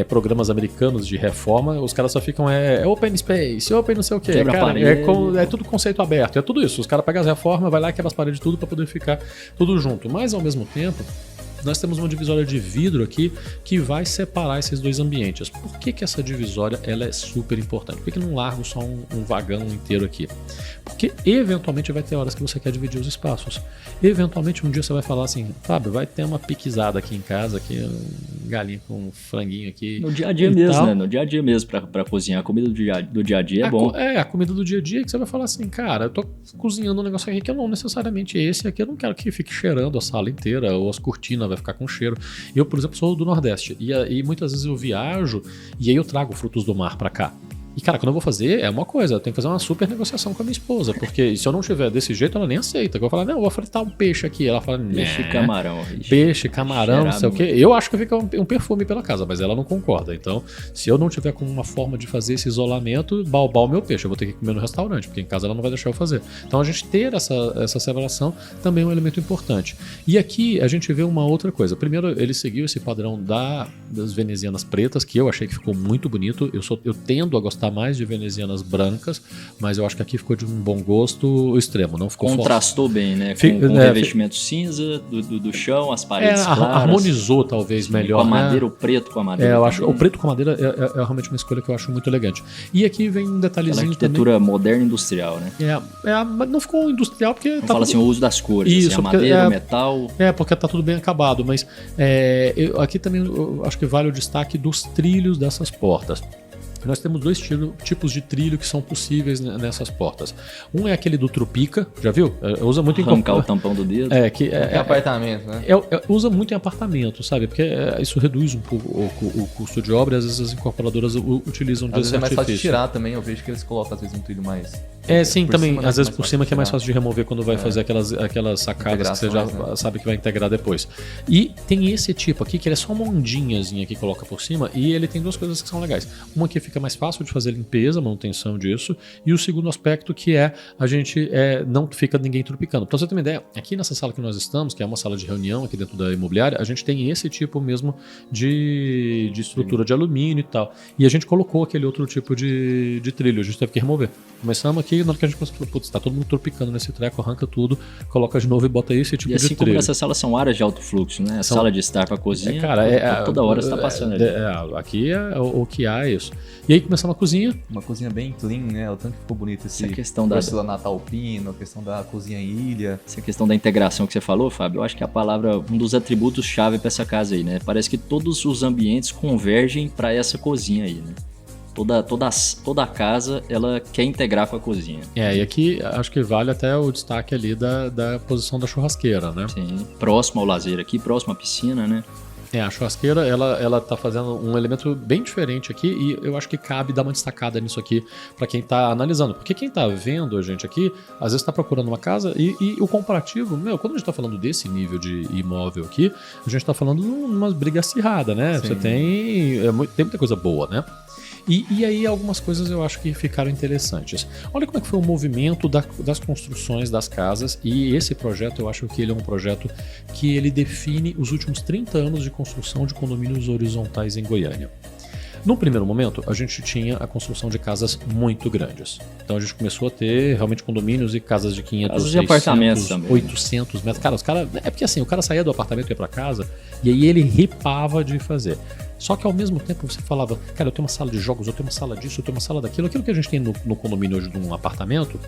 programas americanos de reforma, os caras só ficam open space, open não sei o que, cara, é tudo conceito aberto, é tudo isso. Os caras pegam as reformas, vai lá e quebra as paredes tudo para poder ficar tudo junto. Mas ao mesmo tempo, nós temos uma divisória de vidro aqui que vai separar esses dois ambientes. Por que essa divisória ela é super importante? Por que não largo só um vagão inteiro aqui? Porque eventualmente vai ter horas que você quer dividir os espaços. Eventualmente um dia você vai falar assim, Fábio, vai ter uma piquizada aqui em casa, aqui, um galinho com um franguinho aqui. No dia a dia mesmo, tal. Né? No dia a dia mesmo pra cozinhar. A comida do dia a dia é bom. A comida do dia a dia que você vai falar assim, cara, eu tô cozinhando um negócio aqui que eu não necessariamente esse aqui, eu não quero que fique cheirando a sala inteira ou as cortinas, vai ficar com cheiro. Eu, por exemplo, sou do Nordeste e muitas vezes eu viajo e aí eu trago frutos do mar pra cá. E, cara, quando eu vou fazer, é uma coisa, eu tenho que fazer uma super negociação com a minha esposa, porque se eu não tiver desse jeito, ela nem aceita. Eu vou falar, não, eu vou fritar um peixe aqui. Ela fala, peixe e camarão. Peixe, camarão, não sei o quê. Eu acho que fica um perfume pela casa, mas ela não concorda. Então, se eu não tiver com uma forma de fazer esse isolamento, balbal o meu peixe. Eu vou ter que comer no restaurante, porque em casa ela não vai deixar eu fazer. Então, a gente ter essa separação também é um elemento importante. E aqui a gente vê uma outra coisa. Primeiro, ele seguiu esse padrão das venezianas pretas, que eu achei que ficou muito bonito. Eu tendo a gostar gostar mais de venezianas brancas, mas eu acho que aqui ficou de um bom gosto extremo, não ficou Contrastou bem, né? Com o revestimento cinza do chão, as paredes claras. Harmonizou talvez melhor. Com a madeira, o preto com a madeira. Eu acho, o preto com a madeira é realmente uma escolha que eu acho muito elegante. E aqui vem um detalhezinho também. Arquitetura moderna e industrial, né? Mas não ficou industrial porque... Vamos falar assim, o uso das cores, isso, assim, a madeira, o metal... porque tá tudo bem acabado, mas aqui também eu acho que vale o destaque dos trilhos dessas portas. Nós temos dois tipos de trilho que são possíveis nessas portas. Um é aquele do Trupica, já viu? Usa muito arrancar o tampão do dedo. É apartamento, né? Usa muito em apartamento, sabe? Porque isso reduz um pouco o custo de obra e às vezes as incorporadoras utilizam desse artifício. Às vezes é mais fácil de tirar também, eu vejo que eles colocam às vezes um trilho mais... sim, também, às vezes por cima que é mais fácil de remover quando vai fazer aquelas sacadas que você já sabe que vai integrar depois. E tem esse tipo aqui, que ele é só uma ondinhazinha que coloca por cima, e ele tem duas coisas que são legais. Uma que fica mais fácil de fazer limpeza, manutenção disso, e o segundo aspecto que a gente não fica ninguém tropicando. Pra você ter uma ideia, aqui nessa sala que nós estamos, que é uma sala de reunião aqui dentro da imobiliária, a gente tem esse tipo mesmo de estrutura de alumínio e tal. E a gente colocou aquele outro tipo de trilho, a gente teve que remover. Começamos aqui, na hora que a gente falou, putz, tá todo mundo tropicando nesse treco, arranca tudo, coloca de novo e bota esse tipo de trilho. E assim como nessas salas são áreas de alto fluxo, né? A sala de estar pra cozinha, toda hora você tá passando ali. Aqui o que há é isso. E aí começamos a cozinha. Uma cozinha bem clean, né? O tanto que ficou bonito essa questão porcelanato alpino, a questão da cozinha em ilha. Essa questão da integração que você falou, Fábio, eu acho que é a palavra, um dos atributos-chave pra essa casa aí, né? Parece que todos os ambientes convergem pra essa cozinha aí, né? Toda a casa, ela quer integrar com a cozinha. E aqui acho que vale até o destaque ali da posição da churrasqueira, né? Sim, próximo ao lazer aqui, próximo à piscina, né? A churrasqueira, ela tá fazendo um elemento bem diferente aqui e eu acho que cabe dar uma destacada nisso aqui para quem tá analisando. Porque quem tá vendo a gente aqui, às vezes tá procurando uma casa e o comparativo, quando a gente tá falando desse nível de imóvel aqui, a gente tá falando de uma briga acirrada, né? Sim. Você tem muita coisa boa, né? E aí algumas coisas eu acho que ficaram interessantes. Olha como é que foi o movimento das construções das casas, e esse projeto eu acho que ele é um projeto que ele define os últimos 30 anos de construção de condomínios horizontais em Goiânia. No primeiro momento, a gente tinha a construção de casas muito grandes. Então a gente começou a ter realmente condomínios e casas de 500, casas 600, de apartamentos também, 800 metros. Cara, é porque assim, o cara saía do apartamento e ia pra casa e aí ele ripava de fazer. Só que ao mesmo tempo você falava, cara, eu tenho uma sala de jogos, eu tenho uma sala disso, eu tenho uma sala daquilo, aquilo que a gente tem no condomínio hoje de um apartamento.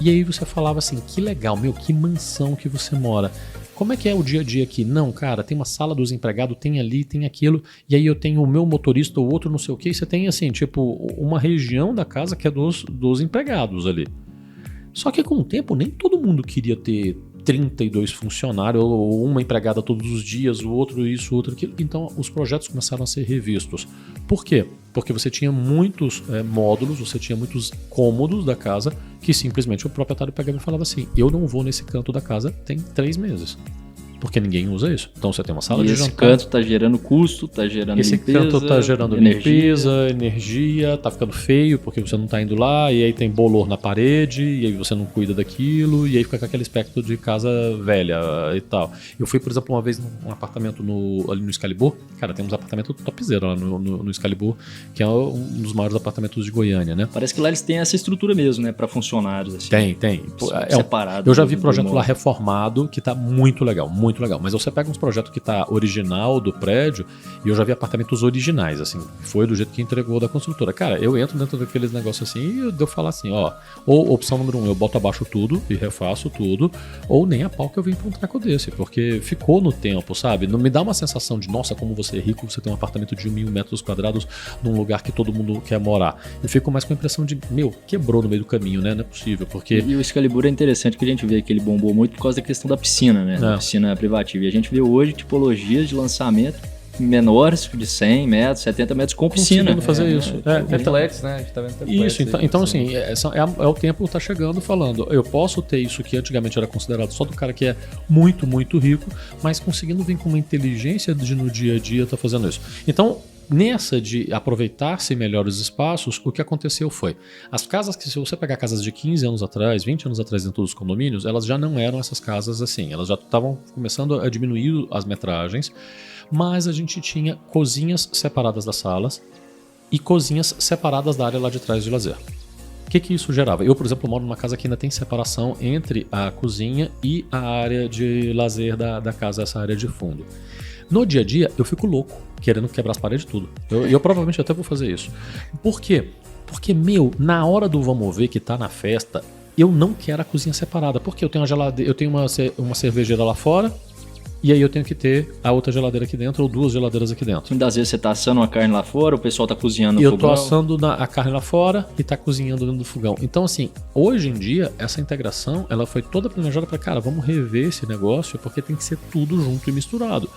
E aí você falava assim, que legal, que mansão que você mora. Como é que é o dia a dia aqui? Não, cara, tem uma sala dos empregados, tem ali, tem aquilo, e aí eu tenho o meu motorista, o outro não sei o que, e você tem assim, tipo, uma região da casa que é dos empregados ali. Só que com o tempo nem todo mundo queria ter 32 funcionários, ou uma empregada todos os dias, o outro isso, o outro aquilo. Então os projetos começaram a ser revistos. Por quê? Porque você tinha muitos módulos, você tinha muitos cômodos da casa que simplesmente o proprietário pegava e falava assim, eu não vou nesse canto da casa tem 3 meses. Porque ninguém usa isso. Então você tem uma sala de jantar. Esse canto tá gerando custo, tá gerando limpeza. Esse canto tá gerando limpeza, energia, tá ficando feio porque você não tá indo lá, e aí tem bolor na parede, e aí você não cuida daquilo, e aí fica com aquele aspecto de casa velha e tal. Eu fui, por exemplo, uma vez num apartamento ali no Excalibur. Cara, tem uns apartamentos topzera lá no Excalibur, que é um dos maiores apartamentos de Goiânia, né? Parece que lá eles têm essa estrutura mesmo, né? Pra funcionários, assim. Tem. Separado. Eu já vi projeto lá reformado que tá muito legal, muito legal. Mas você pega uns projetos que tá original do prédio, e eu já vi apartamentos originais, assim, foi do jeito que entregou da construtora. Cara, eu entro dentro daqueles negócios assim e eu falo assim, ó, ou opção número 1, eu boto abaixo tudo e refaço tudo, ou nem a pau que eu vim pra um treco desse, porque ficou no tempo, sabe? Não me dá uma sensação de, nossa, como você é rico, você tem um apartamento de 1.000 metros quadrados num lugar que todo mundo quer morar. Eu fico mais com a impressão de, quebrou no meio do caminho, né? Não é possível, porque... E o Excalibur é interessante que a gente vê que ele bombou muito por causa da questão da piscina, né? Da piscina privativa. E a gente vê hoje tipologias de lançamento menores, de 100 metros, 70 metros com piscina. Fazer isso. Templates, né? A gente tá vendo templates. Isso, então assim, o tempo tá chegando falando, eu posso ter isso que antigamente era considerado só do cara que é muito, muito rico, mas conseguindo vir com uma inteligência de no dia a dia tá fazendo isso. Então, nessa de aproveitar-se melhor os espaços, o que aconteceu foi, as casas que, se você pegar casas de 15 anos atrás, 20 anos atrás dentro dos condomínios, elas já não eram essas casas assim, elas já estavam começando a diminuir as metragens, mas a gente tinha cozinhas separadas das salas, e cozinhas separadas da área lá de trás de lazer. O que isso gerava? Eu, por exemplo, moro numa casa que ainda tem separação entre a cozinha e a área de lazer da casa, essa área de fundo. No dia a dia, eu fico louco, querendo quebrar as paredes e tudo. Eu provavelmente até vou fazer isso. Por quê? Porque, na hora do vamos ver que tá na festa, eu não quero a cozinha separada. Porque eu tenho eu tenho uma cervejeira lá fora, e aí eu tenho que ter a outra geladeira aqui dentro, ou 2 geladeiras aqui dentro. Muitas vezes você tá assando uma carne lá fora, o pessoal tá cozinhando no fogão. Eu tô assando a carne lá fora e tá cozinhando dentro do fogão. Então, assim, hoje em dia, essa integração, ela foi toda planejada para, cara, vamos rever esse negócio, porque tem que ser tudo junto e misturado.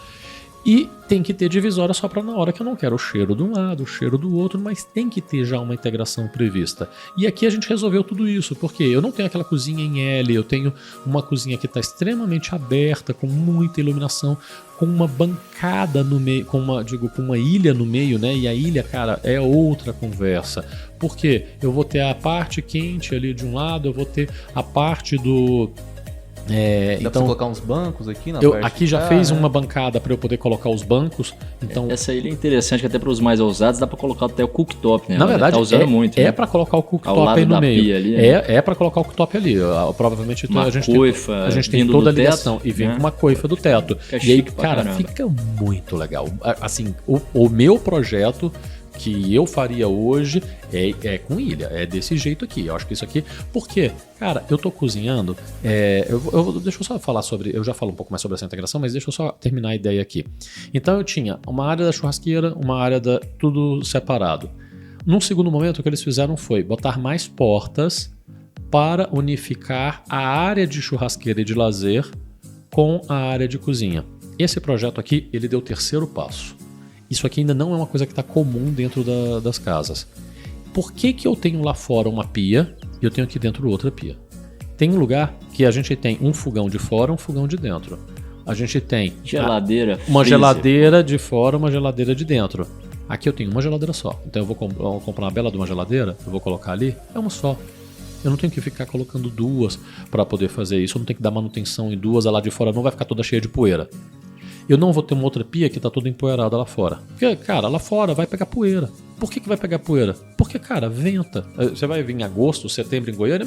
E tem que ter divisória só para na hora que eu não quero o cheiro de um lado, o cheiro do outro, mas tem que ter já uma integração prevista. E aqui a gente resolveu tudo isso, porque eu não tenho aquela cozinha em L, eu tenho uma cozinha que está extremamente aberta, com muita iluminação, com uma bancada no meio, com uma ilha no meio, né? E a ilha, cara, é outra conversa. Por quê? Eu vou ter a parte quente ali de um lado, eu vou ter a parte do... Dá então, pra você colocar uns bancos aqui na parte aqui já fez uma bancada para eu poder colocar os bancos. Então, essa ilha é interessante, que até para os mais ousados dá para colocar até o cooktop, né? Na verdade, tá usando muito, né? para colocar o cooktop aí no meio. Pia ali, né? É para colocar o cooktop ali. Provavelmente uma coifa, a gente tem toda a ligação e vem com uma coifa do teto. E aí, cara, fica muito legal. Assim, o meu projeto que eu faria hoje é com ilha, é desse jeito aqui. Eu acho que isso aqui... Por quê? Cara, eu tô cozinhando... deixa eu só falar sobre... Eu já falo um pouco mais sobre essa integração, mas deixa eu só terminar a ideia aqui. Então eu tinha uma área da churrasqueira, uma área tudo separado. Num segundo momento, o que eles fizeram foi botar mais portas para unificar a área de churrasqueira e de lazer com a área de cozinha. Esse projeto aqui, ele deu o terceiro passo. Isso aqui ainda não é uma coisa que está comum dentro das casas. Por que eu tenho lá fora uma pia e eu tenho aqui dentro outra pia? Tem um lugar que a gente tem um fogão de fora e um fogão de dentro. A gente tem uma geladeira de fora, uma geladeira de dentro. Aqui eu tenho uma geladeira só. Então eu vou comprar uma bela de uma geladeira, eu vou colocar ali, é uma só. Eu não tenho que ficar colocando 2 para poder fazer isso. Eu não tenho que dar manutenção em 2, a lá de fora não vai ficar toda cheia de poeira. Eu não vou ter uma outra pia que tá toda empoeirada lá fora. Porque, cara, lá fora vai pegar poeira. Por que vai pegar poeira? Porque, cara, venta. Você vai vir em agosto, setembro em Goiânia.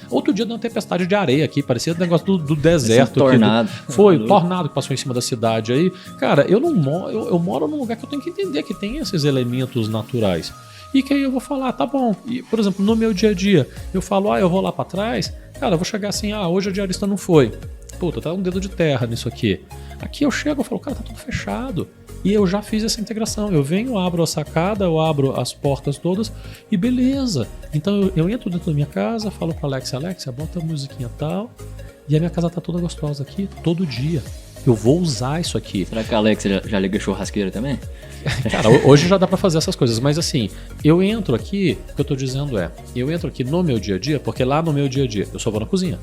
Outro dia deu uma tempestade de areia aqui. Parecia um negócio do deserto. Tornado. Foi o tornado que passou em cima da cidade aí. Cara, eu moro num lugar que eu tenho que entender que tem esses elementos naturais. E que aí eu vou falar, tá bom. E, por exemplo, no meu dia a dia, eu falo, eu vou lá pra trás. Cara, eu vou chegar assim, hoje a diarista não foi. Puta, tá um dedo de terra nisso aqui. Aqui eu chego e falo, cara, tá tudo fechado. E eu já fiz essa integração. Eu venho, abro a sacada, eu abro as portas todas e beleza. Então eu entro dentro da minha casa, falo pra Alexia, bota a musiquinha tal. E a minha casa tá toda gostosa aqui, todo dia. Eu vou usar isso aqui. Será que a Alexia já liga churrasqueira também? Cara, hoje já dá pra fazer essas coisas. Mas assim, eu entro aqui, o que eu tô dizendo eu entro aqui no meu dia a dia, porque lá no meu dia a dia eu só vou na cozinha.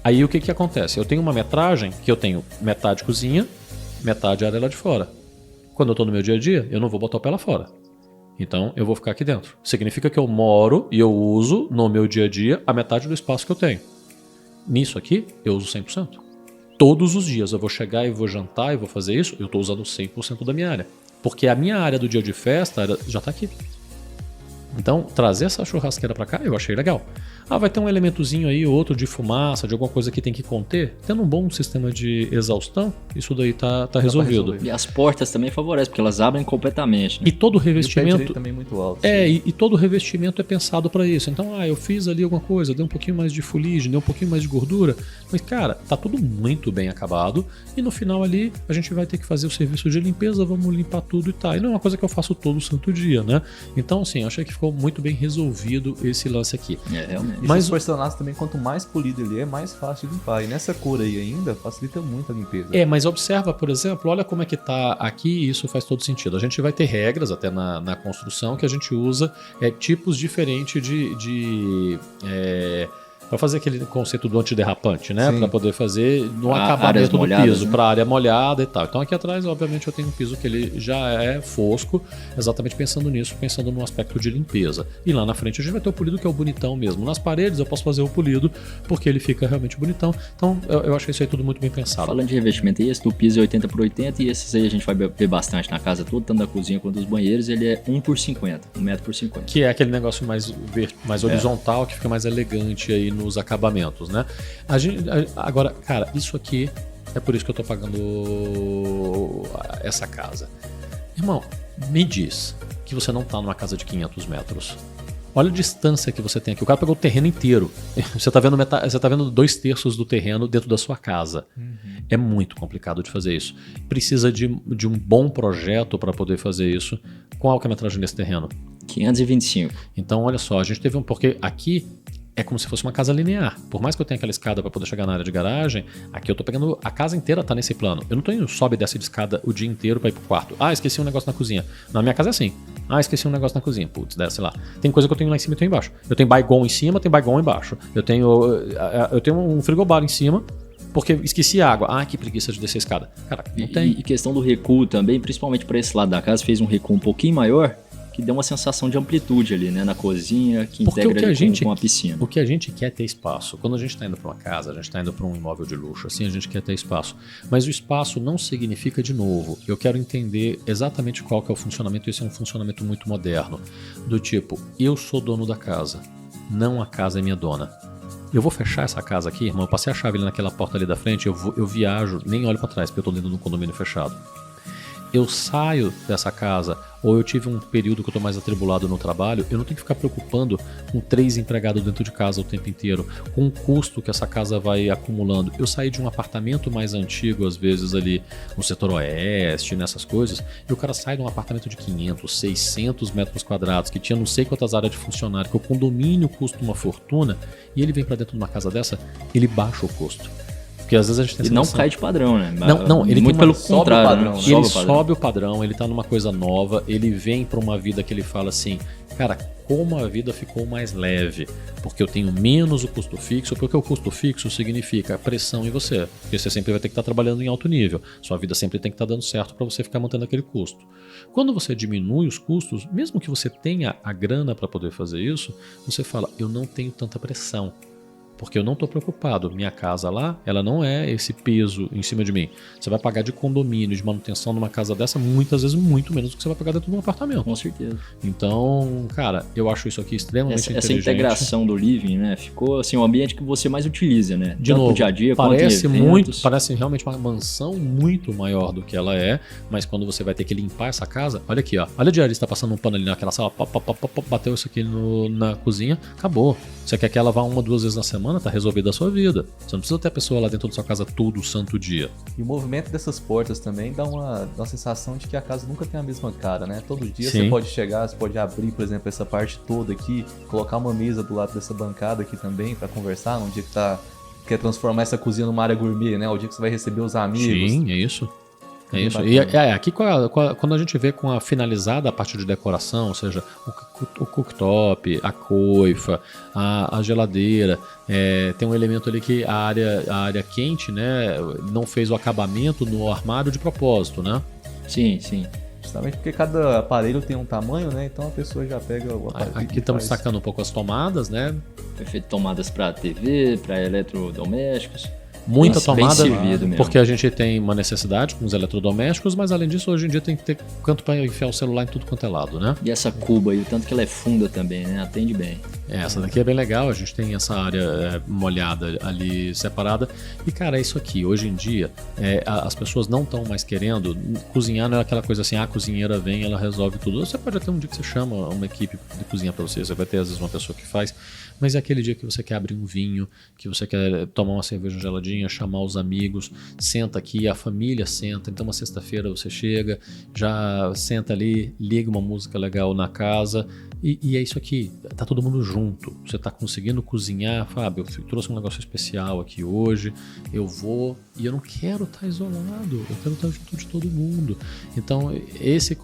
Aí o que acontece? Eu tenho uma metragem que eu tenho metade cozinha, metade área lá de fora. Quando eu tô no meu dia a dia, eu não vou botar o pé lá fora. Então eu vou ficar aqui dentro. Significa que eu moro e eu uso no meu dia a dia a metade do espaço que eu tenho. Nisso aqui, eu uso 100%. Todos os dias eu vou chegar e vou jantar e vou fazer isso, eu tô usando 100% da minha área. Porque a minha área do dia de festa já tá aqui. Então, trazer essa churrasqueira pra cá, eu achei legal. Vai ter um elementozinho aí, outro de fumaça, de alguma coisa que tem que conter. Tendo um bom sistema de exaustão, isso daí tá resolvido. E as portas também favorecem, porque elas abrem completamente. Né? E todo o revestimento... E o pé também é muito alto. E todo o revestimento é pensado para isso. Então, eu fiz ali alguma coisa, dei um pouquinho mais de fuligem, dei um pouquinho mais de gordura. Mas, cara, tá tudo muito bem acabado. E no final ali, a gente vai ter que fazer o serviço de limpeza, vamos limpar tudo e tá. E não é uma coisa que eu faço todo santo dia, né? Então, assim, eu achei que ficou muito bem resolvido esse lance aqui. Realmente. Mas o porcelanato também, quanto mais polido ele é, mais fácil de limpar. E nessa cor aí ainda, facilita muito a limpeza. Mas observa, por exemplo, olha como é que tá aqui e isso faz todo sentido. A gente vai ter regras até na construção que a gente usa tipos diferentes de para fazer aquele conceito do antiderrapante, né? Sim. Para poder fazer no Áreas acabamento do molhadas, piso, né? para área molhada e tal. Então aqui atrás, obviamente, eu tenho um piso que ele já é fosco, exatamente pensando nisso, pensando no aspecto de limpeza. E lá na frente a gente vai ter o polido que é o bonitão mesmo. Nas paredes eu posso fazer o polido porque ele fica realmente bonitão. Então eu achei isso aí tudo muito bem pensado. Falando de revestimento, esse do piso é 80 por 80 e esses aí a gente vai ver bastante na casa toda, tanto da cozinha quanto dos banheiros, ele é 1 por 50, 1 metro por 50. Que é aquele negócio mais horizontal, que fica mais elegante aí nos acabamentos, né? Agora, cara, isso aqui é por isso que eu tô pagando essa casa. Irmão, me diz que você não tá numa casa de 500 metros. Olha a distância que você tem aqui. O cara pegou o terreno inteiro. Você tá vendo 2/3 do terreno dentro da sua casa. É muito complicado de fazer isso. Precisa de um bom projeto para poder fazer isso. Qual a quilometragem desse terreno? 525. Então, olha só, a gente teve porque aqui é como se fosse uma casa linear. Por mais que eu tenha aquela escada para poder chegar na área de garagem, aqui eu tô pegando a casa inteira tá nesse plano. Eu não tô indo sobe e desce de escada o dia inteiro para ir pro quarto. Ah, esqueci um negócio na cozinha. Na minha casa é assim. Ah, esqueci um negócio na cozinha. Putz, desce lá. Tem coisa que eu tenho lá em cima e tenho embaixo. Eu tenho baigon em cima, tem baigon embaixo. Eu tenho um frigobar em cima. Porque esqueci a água. Ah, que preguiça de descer a escada. Cara, não tem. E questão do recuo também, principalmente para esse lado da casa, fez um recuo um pouquinho maior, que deu uma sensação de amplitude ali, né, na cozinha, que Porque integra ali com a o piscina. que a gente quer é ter espaço. Quando a gente está indo para uma casa, a gente está indo para um imóvel de luxo, assim, a gente quer ter espaço. Mas o espaço não significa, de novo, eu quero entender exatamente qual que é o funcionamento. Esse é um funcionamento muito moderno. Do tipo, eu sou dono da casa, não a casa é minha dona. Eu vou fechar essa casa aqui, irmão, eu passei a chave ali naquela porta ali da frente, eu viajo, nem olho para trás, porque eu estou dentro de um condomínio fechado. Eu saio dessa casa, ou eu tive um período que eu estou mais atribulado no trabalho, eu não tenho que ficar preocupando com 3 empregados dentro de casa o tempo inteiro, com o custo que essa casa vai acumulando. Eu saí de um apartamento mais antigo, às vezes ali no setor oeste, nessas coisas, e o cara sai de um apartamento de 500, 600 metros quadrados, que tinha não sei quantas áreas de funcionário, que o condomínio custa uma fortuna, e ele vem para dentro de uma casa dessa, ele baixa o custo. Porque às vezes a gente tem E não cai de padrão, né? Não, ele muito tem pelo contrário, padrão, né? né? ele Sobe o padrão. sobe o padrão, ele tá numa coisa nova, ele vem para uma vida que ele fala assim, cara, como a vida ficou mais leve, porque eu tenho menos o custo fixo, porque o custo fixo significa pressão em você, porque você sempre vai ter que estar trabalhando em alto nível, sua vida sempre tem que estar dando certo para você ficar mantendo aquele custo. Quando você diminui os custos, mesmo que você tenha a grana para poder fazer isso, você fala, eu não tenho tanta pressão. Porque eu não estou preocupado. Minha casa lá, ela não é esse peso em cima de mim. Você vai pagar de condomínio, de manutenção numa casa dessa, muitas vezes muito menos do que você vai pagar dentro de um apartamento. Com certeza. Então, cara, eu acho isso aqui extremamente Essa inteligente. integração do living, né? Ficou assim, o ambiente que você mais utiliza, né? De Tanto novo, no dia a dia parece quanto em muito, eventos. parece realmente uma mansão muito maior do que ela é, mas quando você vai ter que limpar essa casa, olha aqui, ó. Olha o diarista passando um pano ali naquela sala, bateu isso aqui na cozinha, acabou. Você quer que ela vá 1 ou 2 vezes na semana, tá resolvida a sua vida. Você não precisa ter a pessoa lá dentro da sua casa todo santo dia. E o movimento dessas portas também dá uma sensação de que a casa nunca tem a mesma cara, né? Todo dia Sim. você pode chegar, você pode abrir, por exemplo, essa parte toda aqui, colocar uma mesa do lado dessa bancada aqui também pra conversar, num dia que quer transformar essa cozinha numa área gourmet, né? O dia que você vai receber os amigos. Sim, é isso. É Bem isso. bacana. E aqui quando a gente vê com a finalizada a parte de decoração, ou seja, o cooktop, a coifa, a geladeira, tem um elemento ali que a área quente, né, não fez o acabamento no armário de propósito, né? Sim, sim. Justamente porque cada aparelho tem um tamanho, né? Então a pessoa já pega o aparelho. Aqui e estamos faz. destacando um pouco as tomadas, né? Foi feito tomadas para TV, para eletrodomésticos. Muita Nossa, bem tomada, servido mesmo. porque a gente tem uma necessidade com os eletrodomésticos, mas além disso, hoje em dia tem que ter canto para enfiar o celular em tudo quanto é lado, né? E essa cuba aí, o tanto que ela é funda também, né? Atende bem. Essa daqui é bem legal, a gente tem essa área molhada ali separada. E, cara, é isso aqui. Hoje em dia, as pessoas não estão mais querendo cozinhar, não é aquela coisa assim, a cozinheira vem, ela resolve tudo. Você pode até um dia que você chama uma equipe de cozinha para você vai ter às vezes uma pessoa que faz, mas é aquele dia que você quer abrir um vinho, que você quer tomar uma cerveja geladinha, passadinha, chamar os amigos, senta aqui, a família senta. Então, uma sexta-feira você chega, já senta ali, liga uma música legal na casa e é isso aqui. Tá todo mundo junto. Você tá conseguindo cozinhar, Fábio, eu trouxe um negócio especial aqui hoje, eu vou e eu não quero estar isolado, eu quero estar junto de todo mundo. Então, esse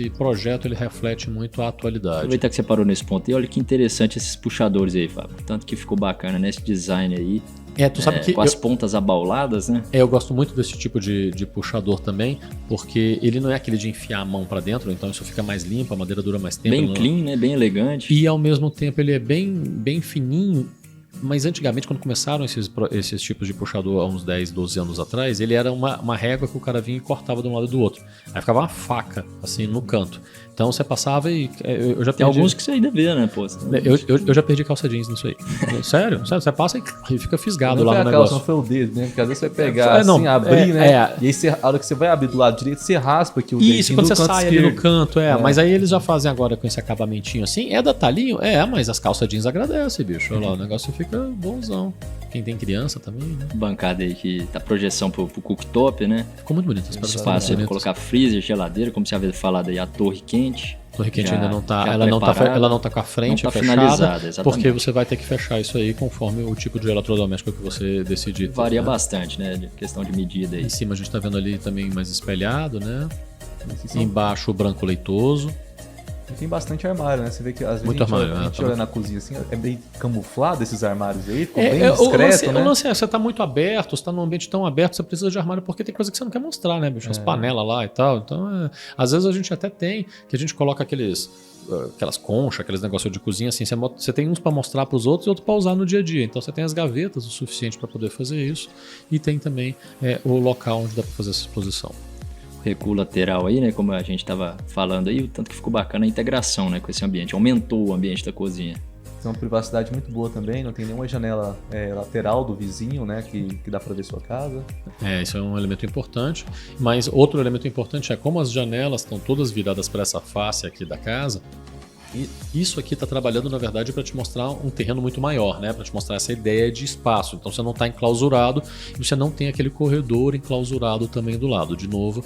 projeto ele reflete muito a atualidade. Aproveitar que você parou nesse ponto aí, olha que interessante esses puxadores aí, Fábio. Tanto que ficou bacana, né? Esse design aí. Tu sabe que com as pontas abauladas, né? Eu gosto muito desse tipo de puxador também, porque ele não é aquele de enfiar a mão pra dentro, então isso fica mais limpo, a madeira dura mais tempo. Bem clean, né? Bem elegante. E ao mesmo tempo ele é bem fininho. Mas antigamente, quando começaram esses tipos de puxador há uns 10, 12 anos atrás, ele era uma régua que o cara vinha e cortava de um lado e do outro. Aí ficava uma faca, assim, no canto. Então você passava e eu já perdi... Tem alguns que você ainda vê, né, pô? Eu já perdi calça jeans nisso aí. Sério? Você passa e fica fisgado lá no negócio. Negócio. Não foi o dedo, né? Porque às vezes você vai pegar assim, abrir, né? E aí a hora que você vai abrir do lado direito, você raspa aqui o dedinho. Isso, quando você sai ali no canto, mas aí eles já fazem agora com esse acabamentinho assim. É detalhinho? Mas as calças jeans agradecem, bicho. Olha lá, o negócio fica bonzão. Quem tem criança também, né? Bancada aí que tá projeção pro cooktop, né? Ficou muito bonito. Espaço pra colocar freezer, geladeira, como você havia falado aí, a torre quente. A torre quente ainda não tá, ela não tá com a frente não tá fechada, finalizada, porque você vai ter que fechar isso aí conforme o tipo de eletrodoméstico que você decidir. Varia bastante, né? De questão de medida aí. Em cima a gente tá vendo ali também mais espelhado, né? Embaixo o branco leitoso. E tem bastante armário, né? Você vê que às vezes muito a gente olha na cozinha assim, é bem camuflado esses armários aí, ficou bem discreto, né? O lance é, você tá muito aberto, você tá num ambiente tão aberto, você precisa de armário porque tem coisa que você não quer mostrar, né, bicho? As panelas lá e tal. Então, às vezes a gente até tem, que a gente coloca aquelas conchas, aqueles negócios de cozinha, assim, você tem uns para mostrar para os outros e outros para usar no dia a dia. Então você tem as gavetas o suficiente para poder fazer isso e tem também o local onde dá para fazer essa exposição. Recuo lateral aí, né, como a gente estava falando aí, o tanto que ficou bacana a integração, né, com esse ambiente, aumentou o ambiente da cozinha. Tem uma privacidade muito boa também, não tem nenhuma janela lateral do vizinho, né, que dá para ver sua casa. Isso é um elemento importante, mas outro elemento importante é como as janelas estão todas viradas para essa face aqui da casa. E isso aqui está trabalhando, na verdade, para te mostrar um terreno muito maior, né? Para te mostrar essa ideia de espaço. Então você não está enclausurado e você não tem aquele corredor enclausurado também do lado. De novo,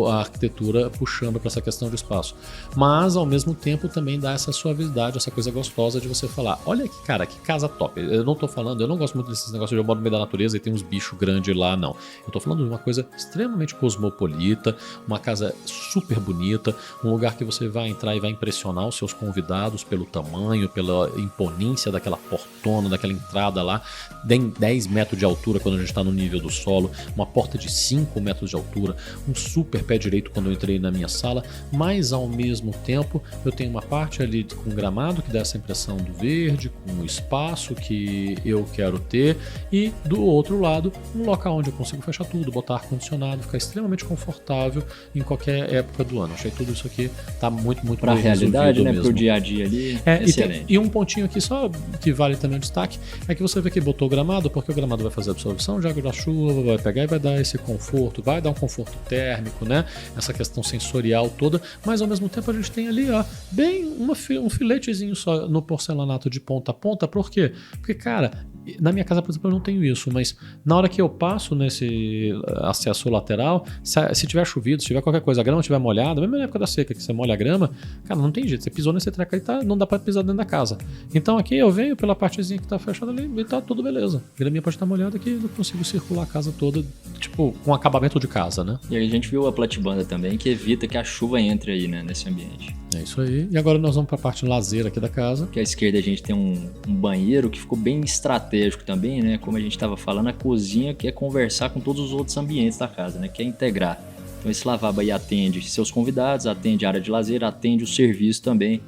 a arquitetura puxando para essa questão de espaço. Mas, ao mesmo tempo, também dá essa suavidade, essa coisa gostosa de você falar: olha que cara, que casa top. Eu não gosto muito desses negócios de eu moro no meio da natureza e tem uns bichos grandes lá, não. Eu estou falando de uma coisa extremamente cosmopolita, uma casa super bonita, um lugar que você vai entrar e vai impressionar os seus convidados pelo tamanho, pela imponência daquela portona, daquela entrada lá, 10 metros de altura quando a gente está no nível do solo, uma porta de 5 metros de altura, um super pé direito quando eu entrei na minha sala, mas ao mesmo tempo eu tenho uma parte ali com gramado que dá essa impressão do verde, com o espaço que eu quero ter, e do outro lado um local onde eu consigo fechar tudo, botar ar-condicionado, ficar extremamente confortável em qualquer época do ano. Achei tudo isso aqui tá muito pra bem realidade, né? Mesmo. Pro dia a dia ali, excelente. E um pontinho aqui só que vale também o destaque é que você vê que botou o gramado, porque o gramado vai fazer a absorção de água da chuva, vai pegar e vai dar esse conforto, vai dar um conforto térmico, né? Essa questão sensorial toda, mas ao mesmo tempo a gente tem ali, ó, bem um filetezinho só no porcelanato de ponta a ponta. Por quê? Porque, cara, na minha casa, por exemplo, eu não tenho isso, mas na hora que eu passo nesse acesso lateral, se tiver chovido, se tiver qualquer coisa, a grama estiver molhada, mesmo na época da seca que você molha a grama, cara, não tem jeito, você pisou nesse treco aí, não dá pra pisar dentro da casa. Então aqui eu venho pela partezinha que tá fechada ali e tá tudo beleza. A graminha pode estar molhada aqui, eu consigo circular a casa toda, tipo, com acabamento de casa, né? E aí a gente viu a platibanda também, que evita que a chuva entre aí, né, nesse ambiente. É isso aí. E agora nós vamos pra parte lazer aqui da casa. Aqui à esquerda a gente tem um banheiro que ficou bem estratégico também, né? Como a gente estava falando, a cozinha que é conversar com todos os outros ambientes da casa, né? Que é integrar. Então esse lavabo aí atende seus convidados, atende a área de lazer, atende o serviço também.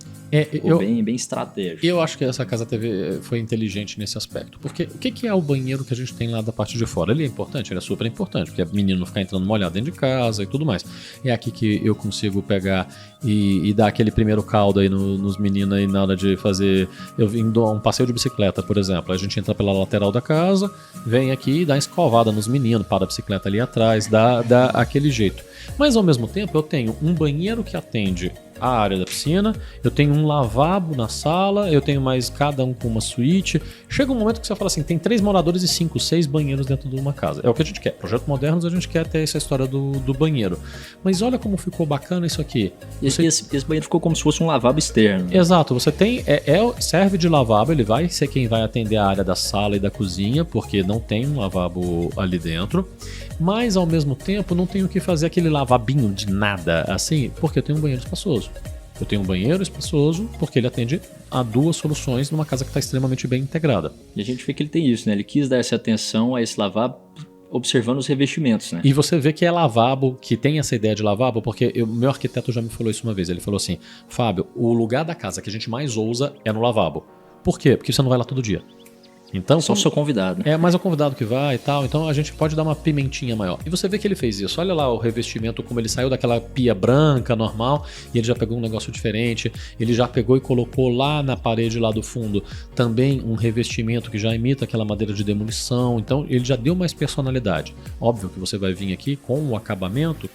Bem estratégico. Eu acho que essa casa foi inteligente nesse aspecto. Porque o que é o banheiro que a gente tem lá da parte de fora? Ele é importante, ele é super importante, porque o menino não ficar entrando molhado dentro de casa e tudo mais. É aqui que eu consigo pegar e dar aquele primeiro caldo aí nos meninos aí na hora de fazer. Eu vim dar um passeio de bicicleta, por exemplo. A gente entra pela lateral da casa, vem aqui e dá uma escovada nos meninos, para a bicicleta ali atrás, dá aquele jeito. Mas ao mesmo tempo eu tenho um banheiro que atende a área da piscina, eu tenho um lavabo na sala, eu tenho mais cada um com uma suíte. Chega um momento que você fala assim, tem 3 moradores e 5, 6 banheiros dentro de uma casa. É o que a gente quer. Projetos modernos a gente quer ter essa história do banheiro. Mas olha como ficou bacana isso aqui. Esse banheiro ficou como se fosse um lavabo externo. Exato, você tem, serve de lavabo, ele vai ser quem vai atender a área da sala e da cozinha, porque não tem um lavabo ali dentro, mas ao mesmo tempo não tenho que fazer aquele lavabinho de nada, assim, porque eu tenho um banheiro espaçoso. Eu tenho um banheiro espaçoso porque ele atende a 2 soluções numa casa que está extremamente bem integrada. E a gente vê que ele tem isso, né? Ele quis dar essa atenção a esse lavabo observando os revestimentos, né? E você vê que é lavabo, que tem essa ideia de lavabo, porque o meu arquiteto já me falou isso uma vez. Ele falou assim, Fábio, o lugar da casa que a gente mais ousa é no lavabo. Por quê? Porque você não vai lá todo dia. Então, só o seu convidado. É mais o convidado que vai e tal. Então a gente pode dar uma pimentinha maior. E você vê que ele fez isso. Olha lá o revestimento, como ele saiu daquela pia branca normal e ele já pegou um negócio diferente. Ele já pegou e colocou lá na parede lá do fundo também um revestimento que já imita aquela madeira de demolição. Então ele já deu mais personalidade. Óbvio que você vai vir aqui com o acabamento,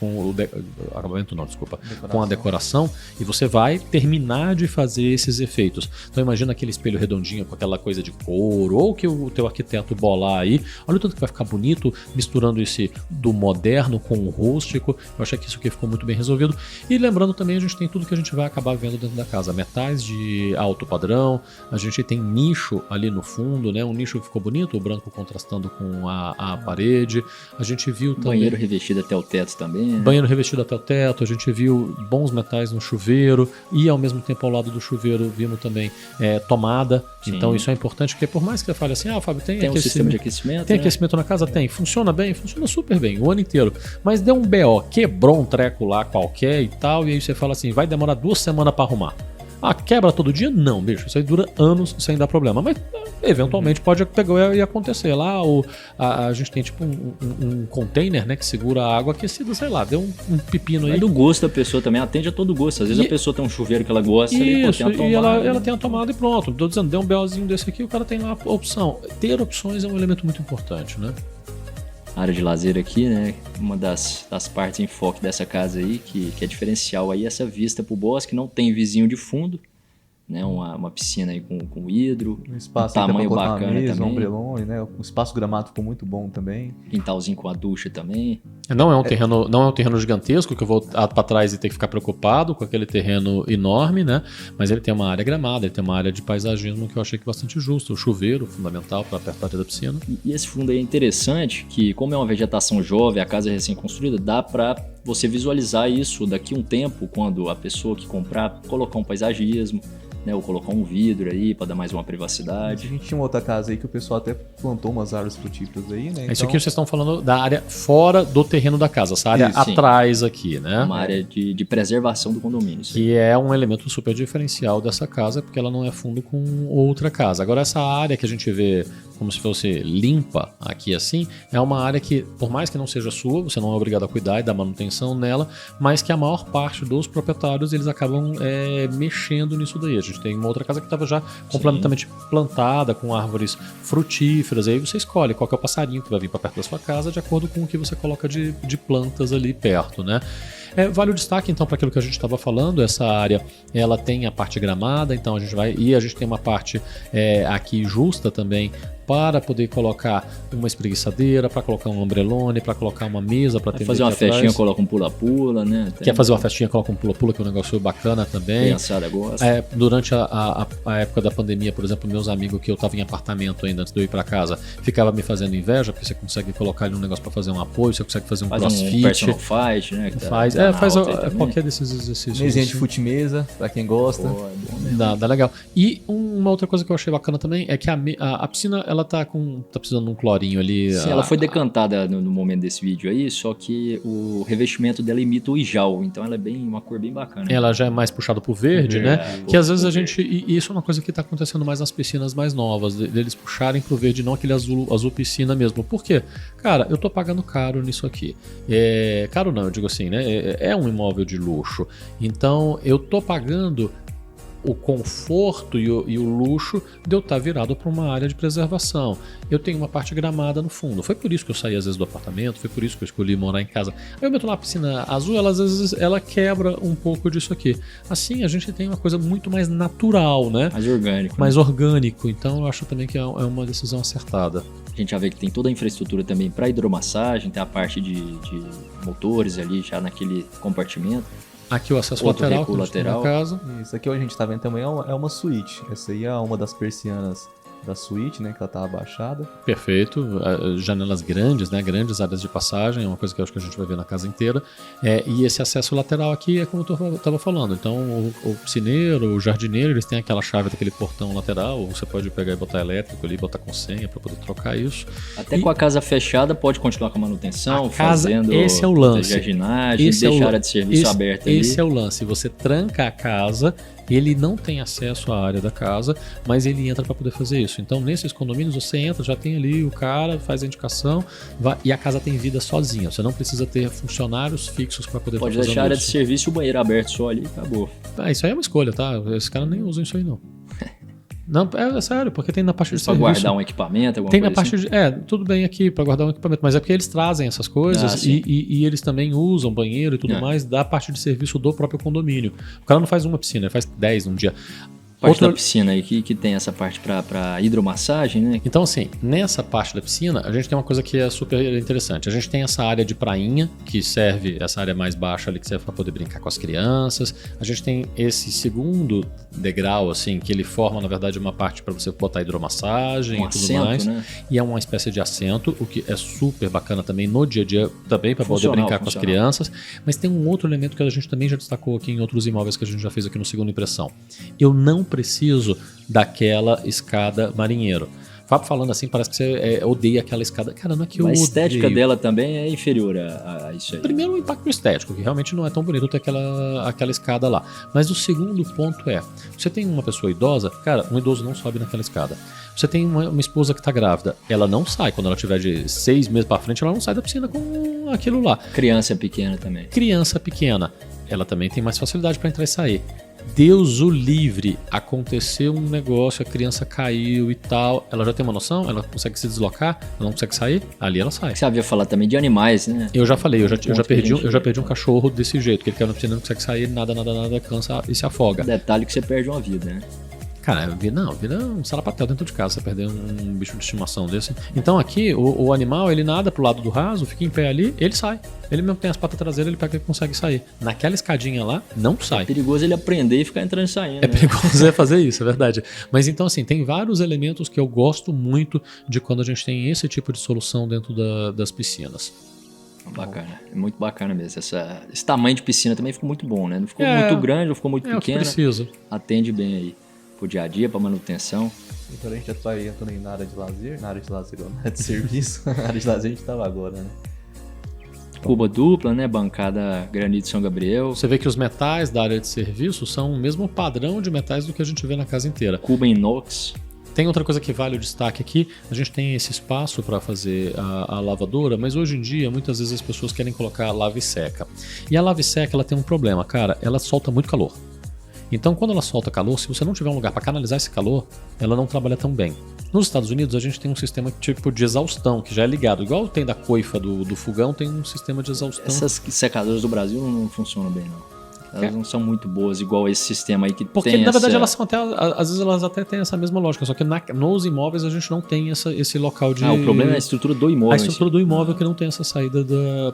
acabamento não, desculpa, com a decoração e você vai terminar de fazer esses efeitos. Então imagina aquele espelho redondinho com aquela coisa de couro, ou que o teu arquiteto bolar aí, olha o tanto que vai ficar bonito, misturando esse do moderno com o rústico. Eu achei que isso aqui ficou muito bem resolvido. E lembrando também, a gente tem tudo que a gente vai acabar vendo dentro da casa, metais de alto padrão, a gente tem nicho ali no fundo, né? Um nicho que ficou bonito, o branco contrastando com a parede. A gente viu também banheiro revestido até o teto também, né? Banheiro revestido até o teto, a gente viu bons metais no chuveiro e ao mesmo tempo ao lado do chuveiro vimos também tomada. Sim. Então isso é importante, porque por mais que você fale assim, Fábio, tem um sistema de aquecimento. Tem aquecimento na casa? Tem. Funciona bem? Funciona super bem, o ano inteiro. Mas deu um BO, quebrou um treco lá qualquer e tal, e aí você fala assim, vai demorar 2 semanas para arrumar. Quebra todo dia? Não, bicho. Isso aí dura anos sem dar problema. Mas eventualmente pode pegar e acontecer. Lá a gente tem tipo um container, né, que segura a água aquecida, sei lá, deu um pepino aí. É do gosto da pessoa também, atende a todo gosto. Às vezes a pessoa tem um chuveiro que ela gosta, isso, ali, tem a tomada, ela tem a tomada e pronto. Tô dizendo, deu um BOzinho desse aqui, o cara tem lá a opção. Ter opções é um elemento muito importante, né? Área de lazer aqui, né? Uma das partes em foco dessa casa aí, que é diferencial aí, essa vista pro bosque, não tem vizinho de fundo, né? Uma piscina aí com hidro, um espaço tamanho bacana mesa, também. Um ombrelone, né? O espaço gramado ficou muito bom também. Quintalzinho com a ducha também. Não é um terreno gigantesco que eu vou para trás e ter que ficar preocupado com aquele terreno enorme, né? Mas ele tem uma área gramada, ele tem uma área de paisagismo que eu achei que bastante justo. O chuveiro, fundamental para perto da área da piscina. E esse fundo aí é interessante, que como é uma vegetação jovem, a casa é recém-construída, dá para você visualizar isso daqui a um tempo, quando a pessoa que comprar colocar um paisagismo, né, ou colocar um vidro aí para dar mais uma privacidade. A gente tinha uma outra casa aí que o pessoal até plantou umas árvores frutíferas aí, né? Isso aqui vocês estão falando da área fora do terreno da casa, essa área Isso, atrás aqui, né? Uma área de preservação do condomínio. Que é um elemento super diferencial dessa casa, porque ela não é fundo com outra casa. Agora, essa área que a gente vê como se fosse limpa aqui assim, é uma área que, por mais que não seja sua, você não é obrigado a cuidar e dar manutenção nela, mas que a maior parte dos proprietários, eles acabam mexendo nisso daí. A gente tem uma outra casa que estava já completamente plantada, com árvores frutíferas, aí você escolhe qual que é o passarinho que vai vir para perto da sua casa, de acordo com o que você coloca de plantas ali perto, né? Vale o destaque então para aquilo que a gente estava falando, essa área ela tem a parte gramada, então a gente tem uma parte aqui justa também para poder colocar uma espreguiçadeira, para colocar um ombrelone, para colocar uma mesa para ter fazer uma festinha, coloca um pula-pula, né? Quer fazer uma festinha, coloca um pula-pula, que é um negócio bacana também. Criançada gosta. Durante a época da pandemia, por exemplo, meus amigos que eu estava em apartamento ainda antes de eu ir para casa, ficava me fazendo inveja, porque você consegue colocar ali um negócio para fazer um apoio, você consegue fazer um crossfit. Um personal fight, né? Faz qualquer desses exercícios. Mesinha de fute-mesa, para quem gosta. Dá legal. E uma outra coisa que eu achei bacana também é que a piscina, ela tá precisando de um clorinho ali. Sim, ela foi decantada no momento desse vídeo aí, só que o revestimento dela imita o Ijal, então ela é uma cor bem bacana. Ela já é mais puxada pro verde, né? Que às vezes a gente... E isso é uma coisa que tá acontecendo mais nas piscinas mais novas, deles puxarem pro verde, não aquele azul piscina mesmo. Por quê? Cara, eu tô pagando caro nisso aqui. Caro não, eu digo assim, né? É um imóvel de luxo. Então, eu tô pagando o conforto e o luxo de eu estar virado para uma área de preservação. Eu tenho uma parte gramada no fundo. Foi por isso que eu saí às vezes do apartamento, foi por isso que eu escolhi morar em casa. Aí eu meto lá a piscina azul, às vezes ela quebra um pouco disso aqui. Assim a gente tem uma coisa muito mais natural, né? Mais orgânico. Mais orgânico. Então eu acho também que é uma decisão acertada. A gente já vê que tem toda a infraestrutura também para hidromassagem, tem a parte de motores ali já naquele compartimento. Aqui o acesso Outro lateral, recuo que a gente tem na lateral. casa. Isso aqui onde a gente tá vendo também é uma suíte. Essa aí é uma das persianas da suíte, né? Que ela tá abaixada. Perfeito. Janelas grandes, né? Grandes áreas de passagem, é uma coisa que eu acho que a gente vai ver na casa inteira. E esse acesso lateral aqui é como eu estava falando. Então, o piscineiro, o jardineiro, eles têm aquela chave daquele portão lateral. Você pode pegar e botar elétrico ali, botar com senha para poder trocar isso. Até com a casa fechada, pode continuar com a manutenção, A casa, fazendo esse é o lance. jardinagem, Esse é deixar o- a área de serviço aberta ali. Esse é o lance. Você tranca a casa, ele não tem acesso à área da casa, mas ele entra para poder fazer isso. Então, nesses condomínios, você entra, já tem ali o cara, faz a indicação, e a casa tem vida sozinha. Você não precisa ter funcionários fixos para poder Pode estar deixar a área fazendo de isso. serviço e o banheiro aberto só ali e acabou. Isso aí é uma escolha, tá? Esse cara nem usa isso aí, não. Não, é sério, porque tem na parte de Para serviço. guardar um equipamento, alguma Tem na coisa parte de. Tudo bem aqui para guardar um equipamento, mas é porque eles trazem essas coisas sim. e eles também usam banheiro e tudo mais da parte de serviço do próprio condomínio. O cara não faz uma piscina, ele faz 10 num dia. Parte da piscina aí que tem essa parte para hidromassagem, né? Então, assim, nessa parte da piscina, a gente tem uma coisa que é super interessante. A gente tem essa área de prainha, que serve, essa área mais baixa ali, que serve para poder brincar com as crianças. A gente tem esse segundo degrau, assim, que ele forma, na verdade, uma parte para você botar hidromassagem e tudo assento, mais. né? E é uma espécie de assento, o que é super bacana também no dia a dia, também para poder Funcional, brincar com as crianças. Mas tem um outro elemento que a gente também já destacou aqui em outros imóveis que a gente já fez aqui no Segunda Impressão. Eu não preciso daquela escada marinheiro. Fábio falando assim, parece que você odeia aquela escada. Cara, não é que eu A estética odeio. dela também é inferior a isso aí. Primeiro, o impacto estético, que realmente não é tão bonito ter aquela escada lá. Mas o segundo ponto é, você tem uma pessoa idosa, cara, um idoso não sobe naquela escada. Você tem uma esposa que está grávida, ela não sai, quando ela tiver de 6 meses para frente, ela não sai da piscina com aquilo lá. Criança pequena também. Criança pequena, ela também tem mais facilidade para entrar e sair. Deus o livre, aconteceu um negócio, a criança caiu e tal, ela já tem uma noção? Ela consegue se deslocar? Ela não consegue sair? Ali ela sai. Você havia falado também de animais, né? Eu já falei, eu já Ponto perdi um cachorro desse jeito, que ele caiu na piscina, não consegue sair, nada, cansa e se afoga. Detalhe que você perde uma vida, né? Cara, vira um sarapatel dentro de casa, você perder um bicho de estimação desse. Então aqui, o animal, ele nada pro lado do raso, fica em pé ali, ele sai. Ele mesmo tem as patas traseiras, ele pega e consegue sair. Naquela escadinha lá, não sai. É perigoso ele aprender e ficar entrando e saindo. É perigoso fazer isso, é verdade. Mas então, assim, tem vários elementos que eu gosto muito de quando a gente tem esse tipo de solução dentro das piscinas. Bacana, é muito bacana mesmo. Esse tamanho de piscina também ficou muito bom, né? Não ficou muito grande, não ficou muito É o que pequena. precisa. Atende bem aí pro dia a dia, pra manutenção. Então a gente já tá entrando aí na área de lazer. Na área de lazer, não, na área de serviço. Na área de lazer a gente tava agora, né? Cuba dupla, né? Bancada granito São Gabriel. Você vê que os metais da área de serviço são o mesmo padrão de metais do que a gente vê na casa inteira. Cuba inox. Tem outra coisa que vale o destaque aqui, a gente tem esse espaço para fazer a lavadora, mas hoje em dia muitas vezes as pessoas querem colocar lava e seca. E a lava e seca ela tem um problema, cara, ela solta muito calor. Então quando ela solta calor, se você não tiver um lugar para canalizar esse calor, ela não trabalha tão bem. Nos Estados Unidos a gente tem um sistema tipo de exaustão, que já é ligado, igual tem da coifa do fogão, tem um sistema de exaustão. Essas secadoras do Brasil não funcionam bem, não. Elas não são muito boas, igual esse sistema aí que Porque, tem na verdade, essa... elas são até. Às vezes elas até têm essa mesma lógica, só que nos imóveis a gente não tem esse local de. o problema é a estrutura do imóvel. A estrutura do imóvel que não tem essa saída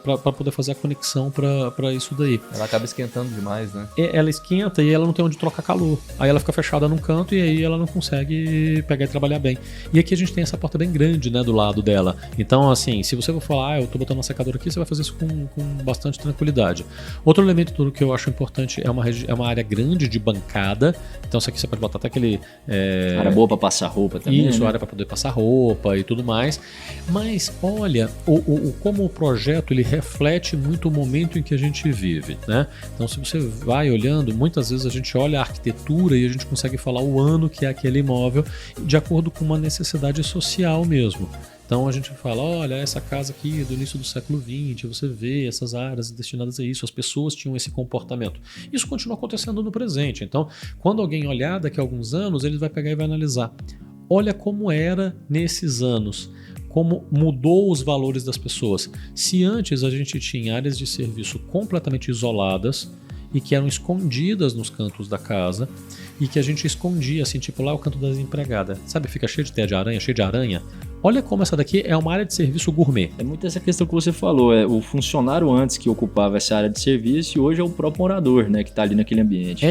para poder fazer a conexão para isso daí. Ela acaba esquentando demais, né? Ela esquenta e ela não tem onde trocar calor. Aí ela fica fechada num canto e aí ela não consegue pegar e trabalhar bem. E aqui a gente tem essa porta bem grande, né, do lado dela. Então, assim, se você for falar, eu tô botando uma secadora aqui, você vai fazer isso com bastante tranquilidade. Outro elemento que eu acho importante é uma área grande de bancada. Então, isso aqui você pode botar até aquele. Área boa para passar roupa também. Isso, né? área para poder passar roupa e tudo mais. Mas olha, como o projeto ele reflete muito o momento em que a gente vive, né? Então, se você vai olhando, muitas vezes a gente olha a arquitetura e a gente consegue falar o ano que é aquele imóvel de acordo com uma necessidade social mesmo. Então a gente fala, olha, essa casa aqui do início do século XX, você vê essas áreas destinadas a isso, as pessoas tinham esse comportamento. Isso continua acontecendo no presente. Então, quando alguém olhar daqui a alguns anos, ele vai pegar e vai analisar. Olha como era nesses anos, como mudou os valores das pessoas. Se antes a gente tinha áreas de serviço completamente isoladas e que eram escondidas nos cantos da casa, e que a gente escondia, assim, tipo lá o canto da desempregada. Sabe, fica cheio de teia de aranha, cheio de aranha. Olha como essa daqui é uma área de serviço gourmet. É muito essa questão que você falou, o funcionário antes que ocupava essa área de serviço e hoje é o próprio morador, né, que está ali naquele ambiente.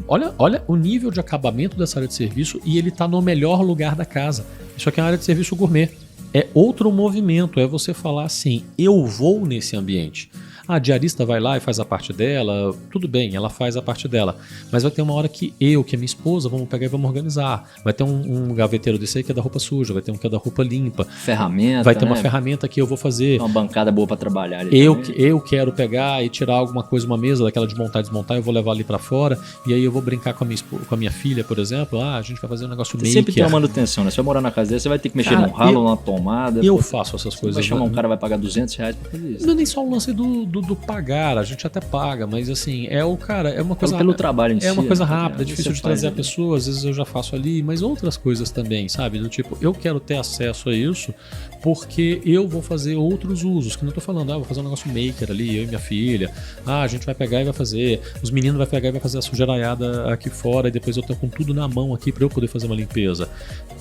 Olha o nível de acabamento dessa área de serviço e ele está no melhor lugar da casa. Isso aqui é uma área de serviço gourmet. É outro movimento, é você falar assim, eu vou nesse ambiente. A diarista vai lá e faz a parte dela, tudo bem, ela faz a parte dela. Mas vai ter uma hora que a minha esposa, vamos pegar e vamos organizar. Vai ter um gaveteiro desse aí que é da roupa suja, vai ter um que é da roupa limpa. Ferramenta, vai ter uma ferramenta que eu vou fazer. Uma bancada boa para trabalhar ali eu quero pegar e tirar alguma coisa, uma mesa daquela de montar e desmontar, eu vou levar ali pra fora, e aí eu vou brincar com a minha filha, por exemplo. A gente vai fazer um negócio maker. Sempre tem uma manutenção, né? Você vai morar na casa dele, você vai ter que mexer num ralo, numa tomada. Eu faço essas coisas. Vai chamar um cara, vai pagar R$200 pra fazer isso. Não é nem só o lance do pagar, a gente até paga, mas assim, é uma coisa... Pelo trabalho em si. É uma coisa né? rápida, é difícil de trazer a pessoa, às vezes eu já faço ali, mas outras coisas também, sabe? Do tipo, eu quero ter acesso a isso porque eu vou fazer outros usos, que não tô falando, vou fazer um negócio maker ali, eu e minha filha, a gente vai pegar e vai fazer, os meninos vai pegar e vai fazer a sujeiraiada aqui fora, e depois eu tô com tudo na mão aqui pra eu poder fazer uma limpeza.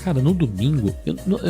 Cara, no domingo,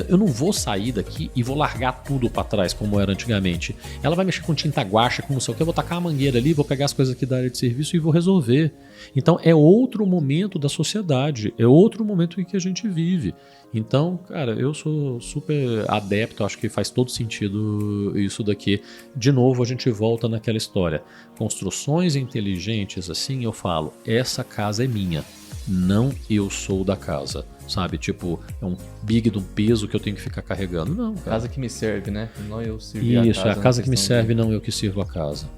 eu não vou sair daqui e vou largar tudo pra trás, como era antigamente. Ela vai mexer com tinta guache, com não sei o que, eu vou tacar a mangueira ali, vou pegar as coisas aqui da área de serviço e vou resolver. Então é outro momento da sociedade, é outro momento em que a gente vive. Então, cara, eu sou super adepto, acho que faz todo sentido isso daqui. De novo, a gente volta naquela história. Construções inteligentes, assim, eu falo, essa casa é minha, não eu sou da casa. Sabe, tipo, é um big de um peso que eu tenho que ficar carregando. Não, cara. Casa que me serve, né? Não eu servir a casa. Isso, é a casa que me serve, não eu que sirvo a casa.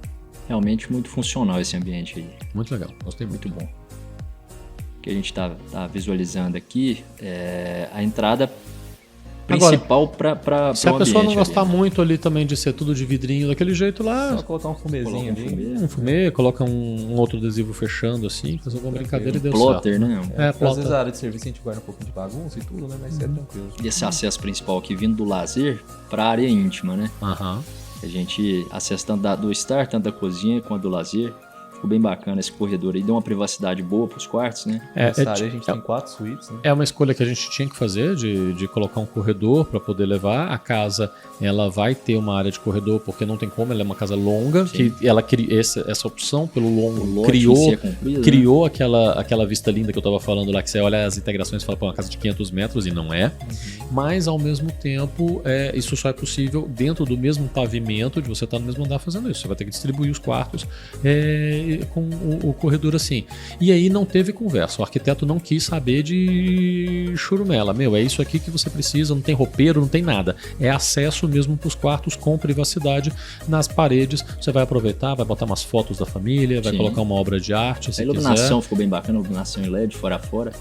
Realmente muito funcional esse ambiente aí. Muito legal, gostei muito. Muito bom. O que a gente tá visualizando aqui é a entrada principal para se a pessoa não gostar muito ali também de ser tudo de vidrinho daquele jeito lá, só colocar um fumezinho ali. Um fumê, coloca um outro adesivo fechando assim, fazer alguma brincadeira e deu plotter, certo. né? Plotter. Às vezes a área de serviço a gente guarda um pouquinho de bagunça e tudo, né? Mas é tranquilo. E esse acesso principal aqui vindo do lazer para a área íntima, né? Aham. A gente acessa tanto do estar, tanto da cozinha quanto do lazer. Ficou bem bacana esse corredor aí, deu uma privacidade boa pros quartos, né? Nessa área a gente tem 4 suítes, né? É uma escolha que a gente tinha que fazer de colocar um corredor para poder levar. A casa, ela vai ter uma área de corredor porque não tem como, ela é uma casa longa. Sim. Que ela essa opção pelo longo comprido, criou aquela vista linda que eu tava falando lá, que você olha as integrações e fala, pô, uma casa de 500 metros e não é. Mas ao mesmo tempo, isso só é possível dentro do mesmo pavimento, de você estar no mesmo andar fazendo isso. Você vai ter que distribuir os quartos com o corredor assim. E aí não teve conversa. O arquiteto não quis saber de churumela. É isso aqui que você precisa, não tem roupeiro, não tem nada. É acesso mesmo para os quartos com privacidade nas paredes. Você vai aproveitar, vai botar umas fotos da família, vai colocar uma obra de arte, se a iluminação quiser. Ficou bem bacana, a iluminação em LED, fora a fora.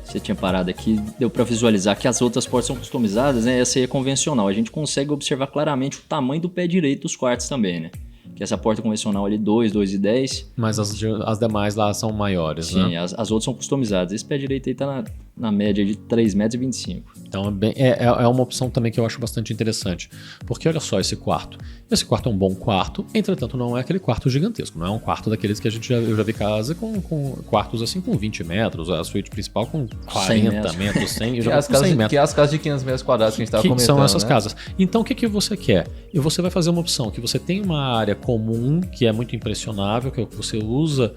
Você tinha parado aqui, deu para visualizar que as outras portas são customizadas, né? Essa aí é convencional. A gente consegue observar claramente o tamanho do pé direito dos quartos também, né? Que essa porta convencional ali, 2,10. Mas as demais lá são maiores, sim, né? As outras são customizadas. Esse pé direito aí tá na média de 3,25 m. Então é uma opção também que eu acho bastante interessante. Porque olha só esse quarto. Esse quarto é um bom quarto, entretanto não é aquele quarto gigantesco. Não é um quarto daqueles que eu já vi casa com quartos assim com 20 metros. A suíte principal com 40 metros, 100. Eu já vi com 100 metros. Que é as casas de 500 metros quadrados que a gente estava comentando, são essas né? casas. Então o que você quer? E você vai fazer uma opção que você tem uma área comum que é muito impressionável, que é o que você usa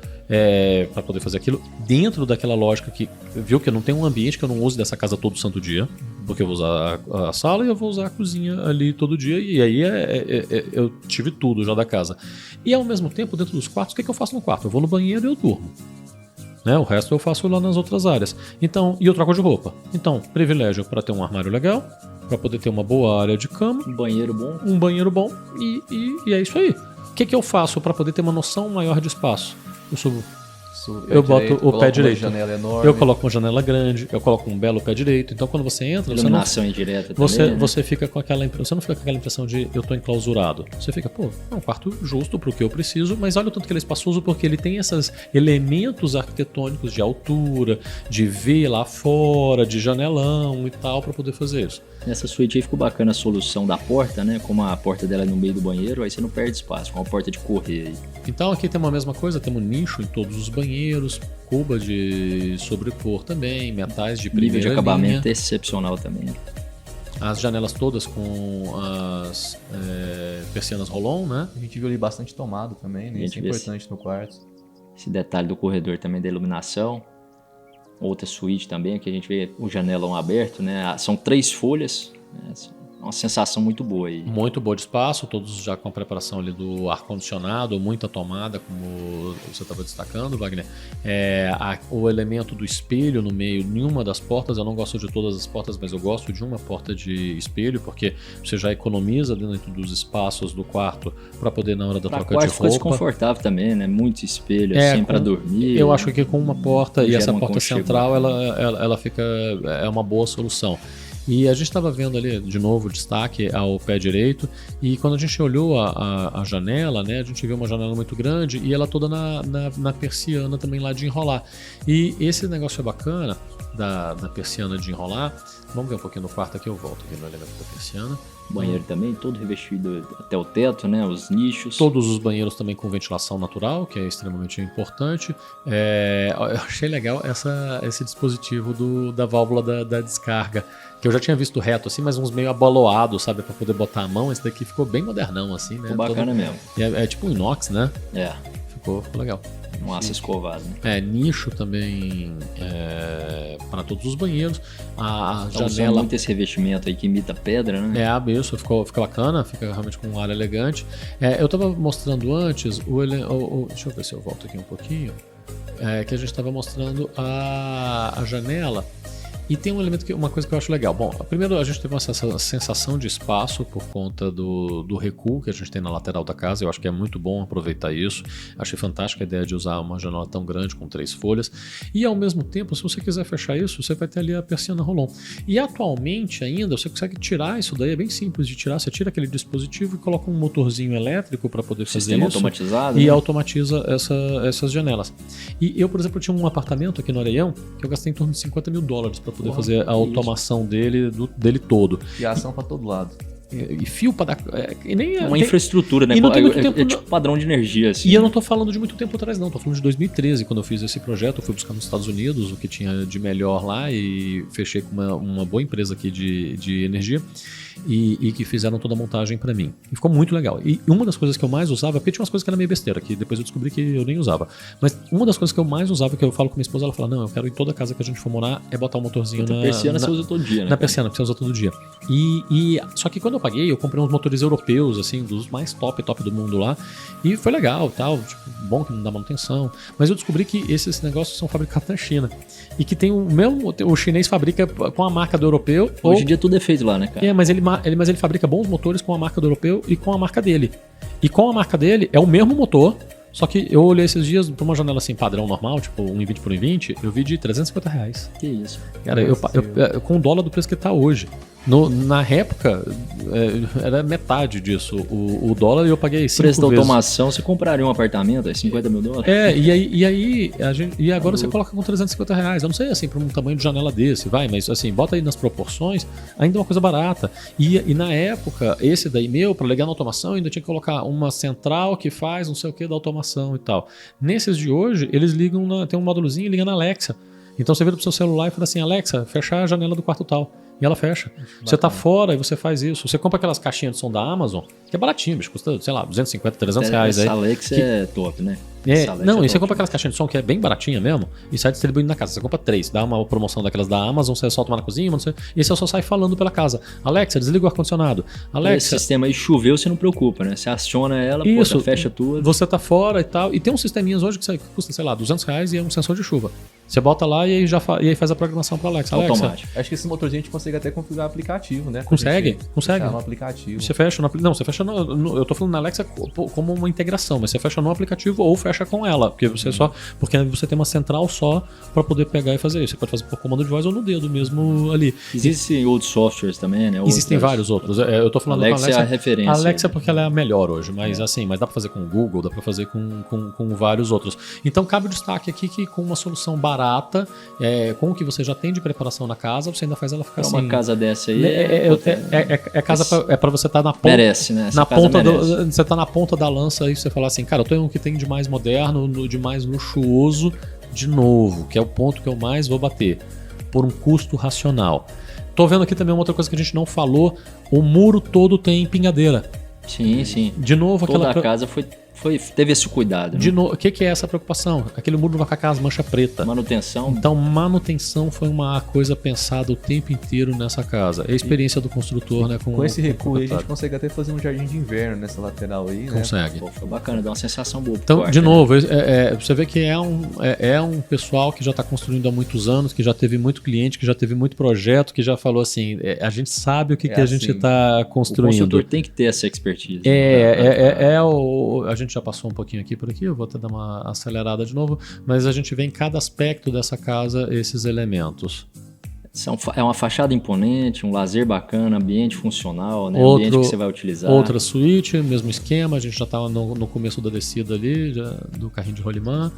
para poder fazer aquilo, dentro daquela lógica que, viu, que eu não tenho um ambiente que eu não use dessa casa todo santo dia, porque eu vou usar a sala e eu vou usar a cozinha ali todo dia, e aí eu tive tudo já da casa. E ao mesmo tempo, dentro dos quartos, o que eu faço no quarto? Eu vou no banheiro e eu durmo. O resto eu faço lá nas outras áreas. Então, e eu troco de roupa. Então, privilégio para ter um armário legal, para poder ter uma boa área de cama, Um banheiro bom e é isso aí. O que eu faço para poder ter uma noção maior de espaço? Eu subo eu boto o pé direito. Janela enorme. Eu coloco uma janela grande, eu coloco um belo pé direito. Então quando você entra, iluminação indireta também, né? você fica com aquela impressão, você não fica com aquela impressão de eu tô enclausurado. Você fica, pô, é um quarto justo pro que eu preciso, mas olha o tanto que ele é espaçoso porque ele tem esses elementos arquitetônicos de altura, de ver lá fora, de janelão e tal para poder fazer isso. Nessa suíte aí ficou bacana a solução da porta, né? Como a porta dela é no meio do banheiro, aí você não perde espaço, com a porta de correr aí. Então aqui tem uma mesma coisa, temos nicho em todos os banheiros, cuba de sobrepor também, metais de primeira nível de acabamento linha. excepcional também. As janelas todas com as persianas roll-on, né? A gente viu ali bastante tomado também, né? Isso é importante no quarto. Esse detalhe do corredor também da iluminação. Outra suíte também, que a gente vê o janelão aberto, né? São 3 folhas, né? Uma sensação muito boa aí. Muito boa de espaço, todos já com a preparação ali do ar-condicionado, muita tomada, como você estava destacando, Wagner. O elemento do espelho no meio, nenhuma das portas, eu não gosto de todas as portas, mas eu gosto de uma porta de espelho, porque você já economiza dentro dos espaços do quarto para poder na hora da troca de roupa. Fica desconfortável também, né? Muito espelho, assim, para dormir. Eu acho que com uma porta e essa porta central, ela fica, é uma boa solução. E a gente estava vendo ali, de novo, destaque ao pé direito, e quando a gente olhou a janela, né, a gente viu uma janela muito grande e ela toda na persiana também lá de enrolar. E esse negócio é bacana, da persiana de enrolar. Vamos ver um pouquinho no quarto aqui, eu volto aqui no elemento da persiana. Banheiro também, todo revestido até o teto, né? Os nichos. Todos os banheiros também com ventilação natural, que é extremamente importante. Eu achei legal esse dispositivo da válvula da descarga, que eu já tinha visto reto assim, mas uns meio abaloados, sabe, para poder botar a mão. Esse daqui ficou bem modernão assim, né? Ficou bacana mesmo. É tipo um inox, né? Ficou legal. Um aço escovado, né? Nicho também para todos os banheiros. A janela. janela. Muito esse revestimento aí que imita pedra, né? Isso, fica bacana, fica realmente com um ar elegante. Eu estava mostrando antes, deixa eu ver se eu volto aqui um pouquinho, que a gente estava mostrando a janela. E tem um elemento, uma coisa que eu acho legal. Bom, primeiro a gente teve uma sensação de espaço por conta do recuo que a gente tem na lateral da casa. Eu acho que é muito bom aproveitar isso. Achei fantástica a ideia de usar uma janela tão grande com 3 folhas. E ao mesmo tempo, se você quiser fechar isso, você vai ter ali a persiana roll-on. E atualmente ainda, você consegue tirar isso daí, é bem simples de tirar. Você tira aquele dispositivo e coloca um motorzinho elétrico para poder fazer sistema isso. Automatizado. E né? automatiza essas janelas. E eu, por exemplo, tinha um apartamento aqui no Areião que eu gastei em torno de $50 mil para poder fazer a automação dele todo. Fiação para todo lado. E fio para dar. Uma infraestrutura, né? E não tem muito tempo, tipo padrão de energia, assim. E eu não tô falando de muito tempo atrás, não. Tô falando de 2013, quando eu fiz esse projeto. Eu fui buscar nos Estados Unidos o que tinha de melhor lá e fechei com uma boa empresa aqui de energia. E que fizeram toda a montagem para mim. E ficou muito legal. E uma das coisas que eu mais usava, porque tinha umas coisas que era meio besteira, que depois eu descobri que eu nem usava. Mas uma das coisas que eu mais usava, que eu falo com minha esposa, ela fala, não, eu quero em toda casa que a gente for morar, é botar um motorzinho na persiana você usa todo dia, né? Na persiana, você usa todo dia. Só que quando eu paguei, eu comprei uns motores europeus, assim, dos mais top do mundo lá. E foi legal, tal, tipo, bom que não dá manutenção. Mas eu descobri que esses negócios são fabricados na China. E que tem o mesmo, o chinês fabrica com a marca do europeu. Hoje em dia tudo é feito lá, né, cara? Mas ele fabrica bons motores com a marca do europeu e com a marca dele. E com a marca dele é o mesmo motor, só que eu olhei esses dias pra uma janela assim, padrão normal, tipo 1,20 por 1,20, eu vi de R$350. Que isso? Cara, com o dólar do preço que tá hoje. Na época, era metade disso. O dólar eu paguei 5 vezes. Preço da automação, você compraria um apartamento, $50 mil? E agora você coloca com R$350. Eu não sei, assim, para um tamanho de janela desse, mas assim, bota aí nas proporções, ainda é uma coisa barata. E na época, esse daí meu, para ligar na automação, eu ainda tinha que colocar uma central que faz não sei o que da automação e tal. Nesses de hoje, eles ligam, tem um módulozinho e liga na Alexa. Então você vira pro seu celular e fala assim, Alexa, fechar a janela do quarto tal. E ela fecha. Bacana. Você tá fora e você faz isso. Você compra aquelas caixinhas de som da Amazon, que é baratinho, bicho, custa, sei lá, 250, 300 reais. Essa Alexa é top, né? E você compra aquelas caixinhas de som que é bem baratinha mesmo e sai distribuindo na casa. Você compra 3, dá uma promoção daquelas da Amazon, você solta uma na cozinha, e você só sai falando pela casa. Alexa, desliga o ar-condicionado. Alexa. Esse sistema aí choveu, você não preocupa, né? Você aciona ela, fecha tudo. Você tá fora e tal. E tem uns sisteminhas hoje que custa, sei lá, R$200 e é um sensor de chuva. Você bota lá e aí faz a programação para Alexa. Automático. Acho que esse motorzinho a gente consegue até configurar aplicativo, né? Consegue. No aplicativo. Você fecha no aplicativo. Não, você fecha no. Eu tô falando na Alexa como uma integração, mas você fecha no aplicativo ou fecha com ela. Porque porque você tem uma central só para poder pegar e fazer isso. Você pode fazer por comando de voz ou no dedo mesmo ali. Existem outros softwares também, né? Existem vários outros. Eu tô falando Alexa com a Alexa. é a referência. A Alexa porque ela é a melhor hoje, mas mas dá para fazer com o Google, dá para fazer com vários outros. Então cabe o destaque aqui que com uma solução barata, com o que você já tem de preparação na casa, você ainda faz ela ficar assim. Uma casa dessa aí. É para você estar na ponta. Merece, né? Na ponta você tá na ponta da lança e você falar assim, cara, eu tenho o que tem de mais moderno, de mais luxuoso, de novo, que é o ponto que eu mais vou bater, por um custo racional. Tô vendo aqui também uma outra coisa que a gente não falou, o muro todo tem empinhadeira. Sim. De novo, toda a casa teve esse cuidado. De novo, o que é essa preocupação? Aquele muro não vai ficar com as manchas pretas. Manutenção. Então, manutenção foi uma coisa pensada o tempo inteiro nessa casa. É a experiência do construtor, né? Com esse recuo aí, a gente consegue até fazer um jardim de inverno nessa lateral aí, né? Consegue. Pô, foi bacana, dá uma sensação boa. Então, quarto, de né? novo, você vê que é um pessoal que já está construindo há muitos anos, que já teve muito cliente, que já teve muito projeto, que já falou assim, a gente sabe o que a gente está construindo. O construtor tem que ter essa expertise. A gente já passou um pouquinho aqui por aqui, eu vou até dar uma acelerada de novo, mas a gente vê em cada aspecto dessa casa esses elementos. É uma fachada imponente, um lazer bacana, ambiente funcional, né? Ambiente que você vai utilizar. Outra suíte, mesmo esquema, a gente já estava no começo da descida ali, do carrinho de rolimã.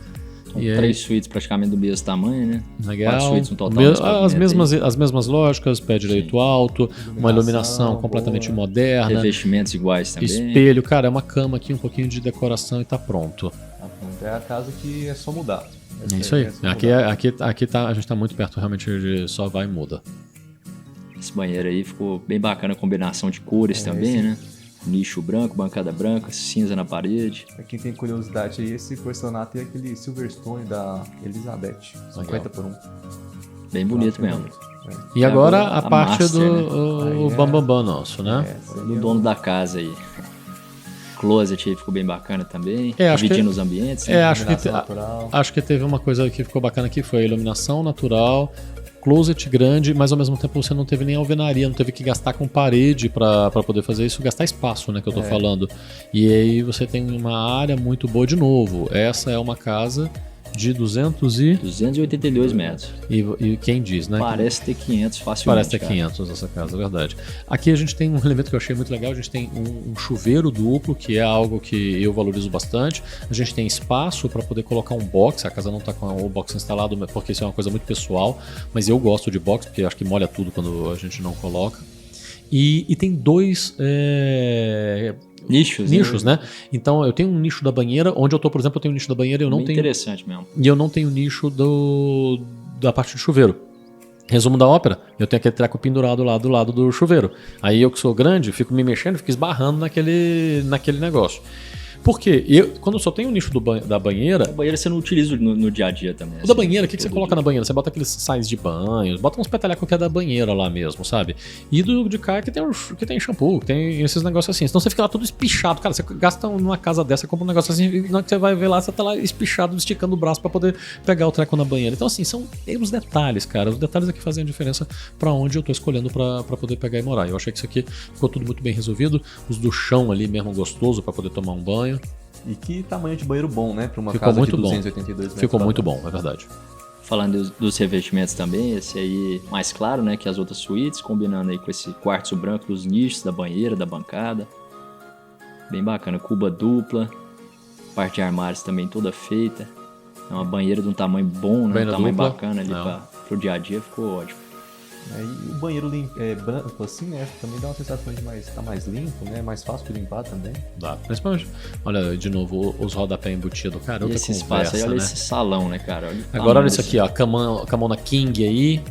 São 3 suítes praticamente do mesmo tamanho, né? Legal. 4 suítes no total. As mesmas lógicas, pé direito alto, uma iluminação completamente moderna. Revestimentos iguais também. Espelho, cara, é uma cama aqui, um pouquinho de decoração e tá pronto. É a casa que é só mudar. É isso aí. Aqui a gente tá muito perto realmente de só vai e muda. Esse banheiro aí ficou bem bacana, a combinação de cores também, né? Nicho branco, bancada branca, cinza na parede. Pra quem tem curiosidade aí, esse porcelanato é aquele Silverstone da Elizabeth, 50x1. Bem bonito mesmo. E agora a parte master, do Bambambam nosso, né? Do dono da casa aí. Closet aí ficou bem bacana também, dividindo os ambientes. Acho que teve uma coisa que ficou bacana aqui, foi a iluminação natural, closet grande, mas ao mesmo tempo você não teve nem alvenaria, não teve que gastar com parede para poder fazer isso, gastar espaço, né, que eu tô falando. E aí você tem uma área muito boa de novo. Essa é uma casa de 282 metros. E quem diz, né? Parece ter 500 facilmente. Parece ter 500 essa casa, é verdade. Aqui a gente tem um elemento que eu achei muito legal, a gente tem um chuveiro duplo, que é algo que eu valorizo bastante. A gente tem espaço para poder colocar um box, a casa não está com o box instalado, porque isso é uma coisa muito pessoal, mas eu gosto de box, porque eu acho que molha tudo quando a gente não coloca. E tem 2... Nichos, né? Então eu tenho um nicho da banheira, onde eu tô, por exemplo, eu tenho um nicho da banheira e eu não tenho. Interessante mesmo. E eu não tenho nicho da parte do chuveiro. Resumo da ópera, eu tenho aquele treco pendurado lá do lado do chuveiro. Aí eu que sou grande, fico me mexendo, fico esbarrando naquele negócio. Por quê? Quando eu só tenho o nicho da banheira... A banheira você não utiliza no dia a dia também. O da banheira, o que você coloca na banheira? Você bota aqueles sais de banho, bota uns petalhacos que é da banheira lá mesmo, sabe? E do de cá que tem shampoo, que tem esses negócios assim. Senão você fica lá todo espichado. Cara, você gasta numa casa dessa, compra um negócio assim, e na hora que você vai ver lá, você tá lá espichado, esticando o braço pra poder pegar o treco na banheira. Então assim, são os detalhes, cara. Os detalhes é que fazem a diferença pra onde eu tô escolhendo pra poder pegar e morar. Eu achei que isso aqui ficou tudo muito bem resolvido. Os do chão ali mesmo gostoso pra poder tomar um banho. E que tamanho de banheiro bom, né? Para uma Ficou casa muito de 282 metros. Ficou muito bom, é verdade. Falando dos revestimentos também, esse aí mais claro, né, que as outras suítes, combinando aí com esse quartzo branco dos nichos, da banheira, da bancada. Bem bacana, cuba dupla, parte de armários também toda feita. É uma banheira de um tamanho bom, né? Um tamanho bacana ali pro dia a dia, ficou ótimo. E o banheiro branco assim, né? Também dá uma sensação de tá mais limpo, né? Mais fácil de limpar também. Dá. Principalmente, olha, de novo, os rodapé embutidos. Cara, outra esse conversa, espaço aí, olha né? esse salão, né, cara? Agora olha isso aqui, ó. Camona King aí.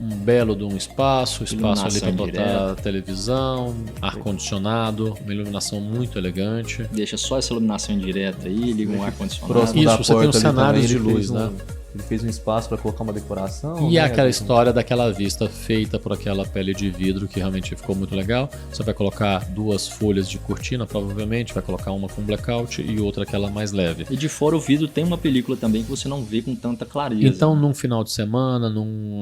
Um belo de um espaço ali para botar televisão, ar-condicionado, uma iluminação muito elegante. Deixa só essa iluminação indireta aí, liga um ar-condicionado. Isso, você tem os cenários de luz, né? ele fez um espaço para colocar uma decoração. E né? aquela história daquela vista feita por aquela pele de vidro que realmente ficou muito legal. Você vai colocar 2 folhas de cortina, provavelmente, vai colocar uma com blackout e outra aquela mais leve. E de fora o vidro tem uma película também que você não vê com tanta clareza. Então, num final de semana,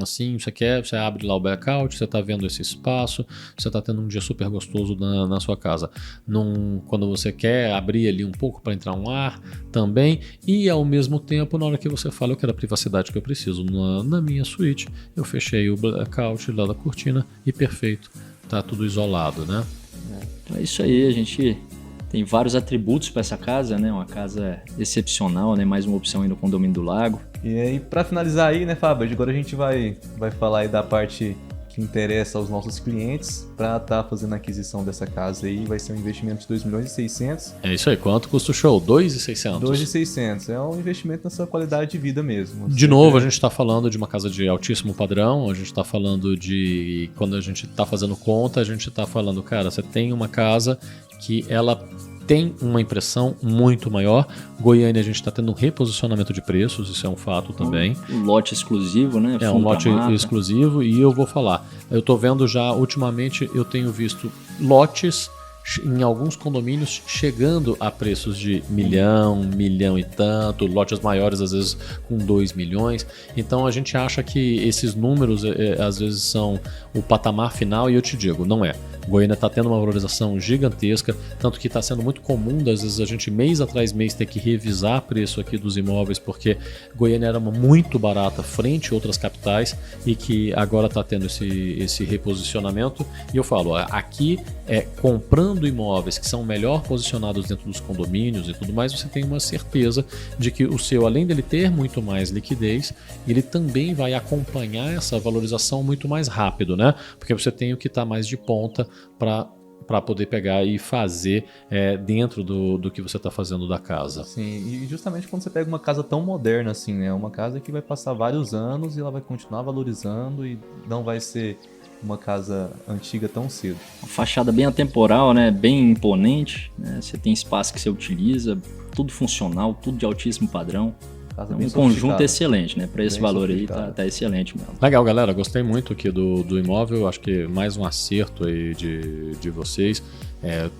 assim, você abre lá o blackout, você tá vendo esse espaço, você tá tendo um dia super gostoso na sua casa. Quando você quer abrir ali um pouco para entrar um ar também, e ao mesmo tempo, na hora que você fala, eu quero a privacidade que eu preciso na minha suíte, eu fechei o blackout lá da cortina e perfeito, tá tudo isolado, né? Então é isso aí, a gente tem vários atributos para essa casa, né? Uma casa excepcional, né? Mais uma opção aí no Condomínio do Lago. E aí, para finalizar aí, né, Fábio, agora a gente vai falar aí da parte que interessa aos nossos clientes para estar fazendo a aquisição dessa casa aí. Vai ser um investimento de 2.600.000. É isso aí. Quanto custa o show? 2.600. 2.600. É um investimento na sua qualidade de vida mesmo. De novo, a gente está falando de uma casa de altíssimo padrão. A gente está falando de... Quando a gente está fazendo conta, a gente está falando, cara, você tem uma casa que ela tem uma impressão muito maior. Goiânia, a gente está tendo um reposicionamento de preços, isso é um fato também. Um lote exclusivo, né? É um lote exclusivo e eu vou falar. Eu estou vendo já, ultimamente, eu tenho visto lotes em alguns condomínios chegando a preços de 1 milhão e tanto, lotes maiores às vezes com 2 milhões. Então a gente acha que esses números às vezes são o patamar final e eu te digo, não é. Goiânia está tendo uma valorização gigantesca, tanto que está sendo muito comum, às vezes a gente mês atrás mês ter que revisar preço aqui dos imóveis, porque Goiânia era muito barata frente a outras capitais e que agora está tendo esse reposicionamento. E eu falo, aqui comprando imóveis que são melhor posicionados dentro dos condomínios e tudo mais, você tem uma certeza de que o seu, além dele ter muito mais liquidez, ele também vai acompanhar essa valorização muito mais rápido, né? Porque você tem o que está mais de ponta para poder pegar e fazer dentro do que você está fazendo da casa. Sim, e justamente quando você pega uma casa tão moderna assim, né? Uma casa que vai passar vários anos e ela vai continuar valorizando e não vai ser uma casa antiga tão cedo. Uma fachada bem atemporal, né? Bem imponente, né? Você tem espaço que você utiliza, tudo funcional, tudo de altíssimo padrão. Um conjunto excelente, né? Para esse valor aí tá excelente mesmo. Legal, galera. Gostei muito aqui do imóvel. Acho que mais um acerto aí de vocês.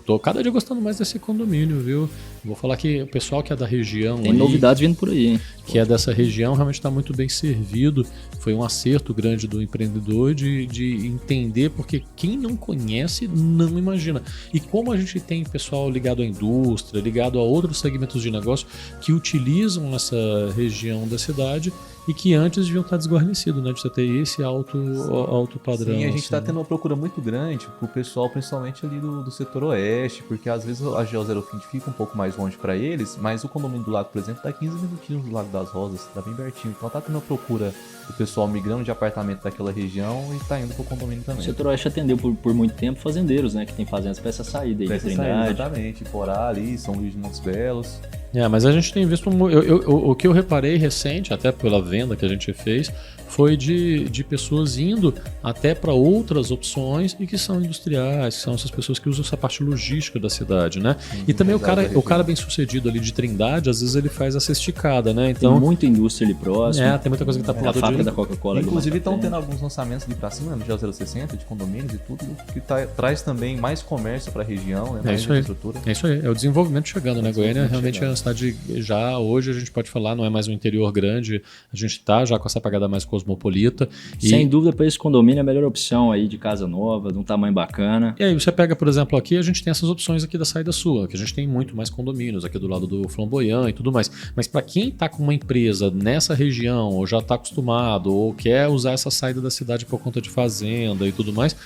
Tô cada dia gostando mais desse condomínio, viu? Vou falar que o pessoal que é da região... Tem novidades vindo por aí, hein? Que é dessa região, realmente está muito bem servido. Foi um acerto grande do empreendedor de entender, porque quem não conhece não imagina. E como a gente tem pessoal ligado à indústria, ligado a outros segmentos de negócio que utilizam essa região da cidade e que antes deviam estar desguarnecidos, né? De você ter esse alto padrão. Sim, a gente está assim, tendo uma procura muito grande pro pessoal, principalmente ali do setor oeste, porque às vezes a GeoZerofins fica um pouco mais longe para eles, mas o condomínio do Lago, por exemplo, dá 15 minutinhos do Lago das Rosas, tá bem pertinho. Então tá tendo uma procura do pessoal migrando de apartamento daquela região e tá indo pro condomínio também. O setor oeste atendeu por muito tempo fazendeiros, né? Que tem fazendas para essa saída aí de Trindade. Exatamente, Porá ali, São Luís de Montes Belos. Mas a gente tem visto o que eu reparei recente, até pela venda que a gente fez, foi de pessoas indo até para outras opções e que são industriais, que são essas pessoas que usam essa parte logística da cidade, né? E também o cara bem sucedido ali de Trindade, às vezes ele faz essa esticada, né? Então, tem muita indústria ali próximo. Tem muita coisa que tá pro lado a fábrica da Coca-Cola. Inclusive estão tendo alguns lançamentos ali pra cima, no GeoZero60, de condomínios e tudo, que traz também mais comércio pra região, né? Mais infraestrutura. É isso aí, é o desenvolvimento chegando, né? Goiânia realmente é uma cidade, já hoje a gente pode falar, não é mais um interior grande, a gente tá já com essa pegada mais cosmopolita. Sem dúvida, para esse condomínio é a melhor opção aí de casa nova, de um tamanho bacana. E aí você pega, por exemplo, aqui a gente tem essas opções aqui da saída sul, que a gente tem muito mais condomínios aqui do lado do Flamboyant e tudo mais. Mas para quem tá com uma empresa nessa região, ou já tá acostumado, ou quer usar essa saída da cidade por conta de fazenda e tudo mais,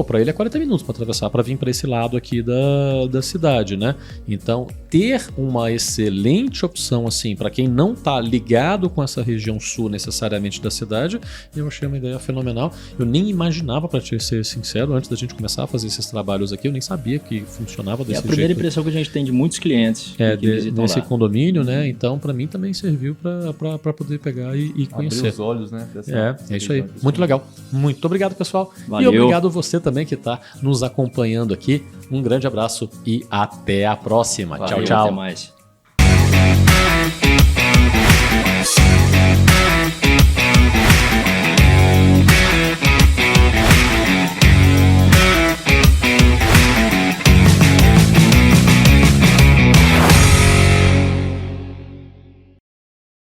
para ele é 40 minutos para atravessar, para vir para esse lado aqui da cidade, né? Então, ter uma excelente opção assim, para quem não tá ligado com essa região sul necessariamente da cidade, eu achei uma ideia fenomenal. Eu nem imaginava, para ser sincero, antes da gente começar a fazer esses trabalhos aqui, eu nem sabia que funcionava desse jeito. É a primeira impressão que a gente tem de muitos clientes nesse condomínio, né? Então, para mim também serviu para poder pegar e conhecer. Abrir os olhos, né? É isso aí. Muito legal. Muito obrigado, pessoal. Valeu. E obrigado você também que está nos acompanhando aqui. Um grande abraço e até a próxima. Valeu, tchau, tchau. Até mais.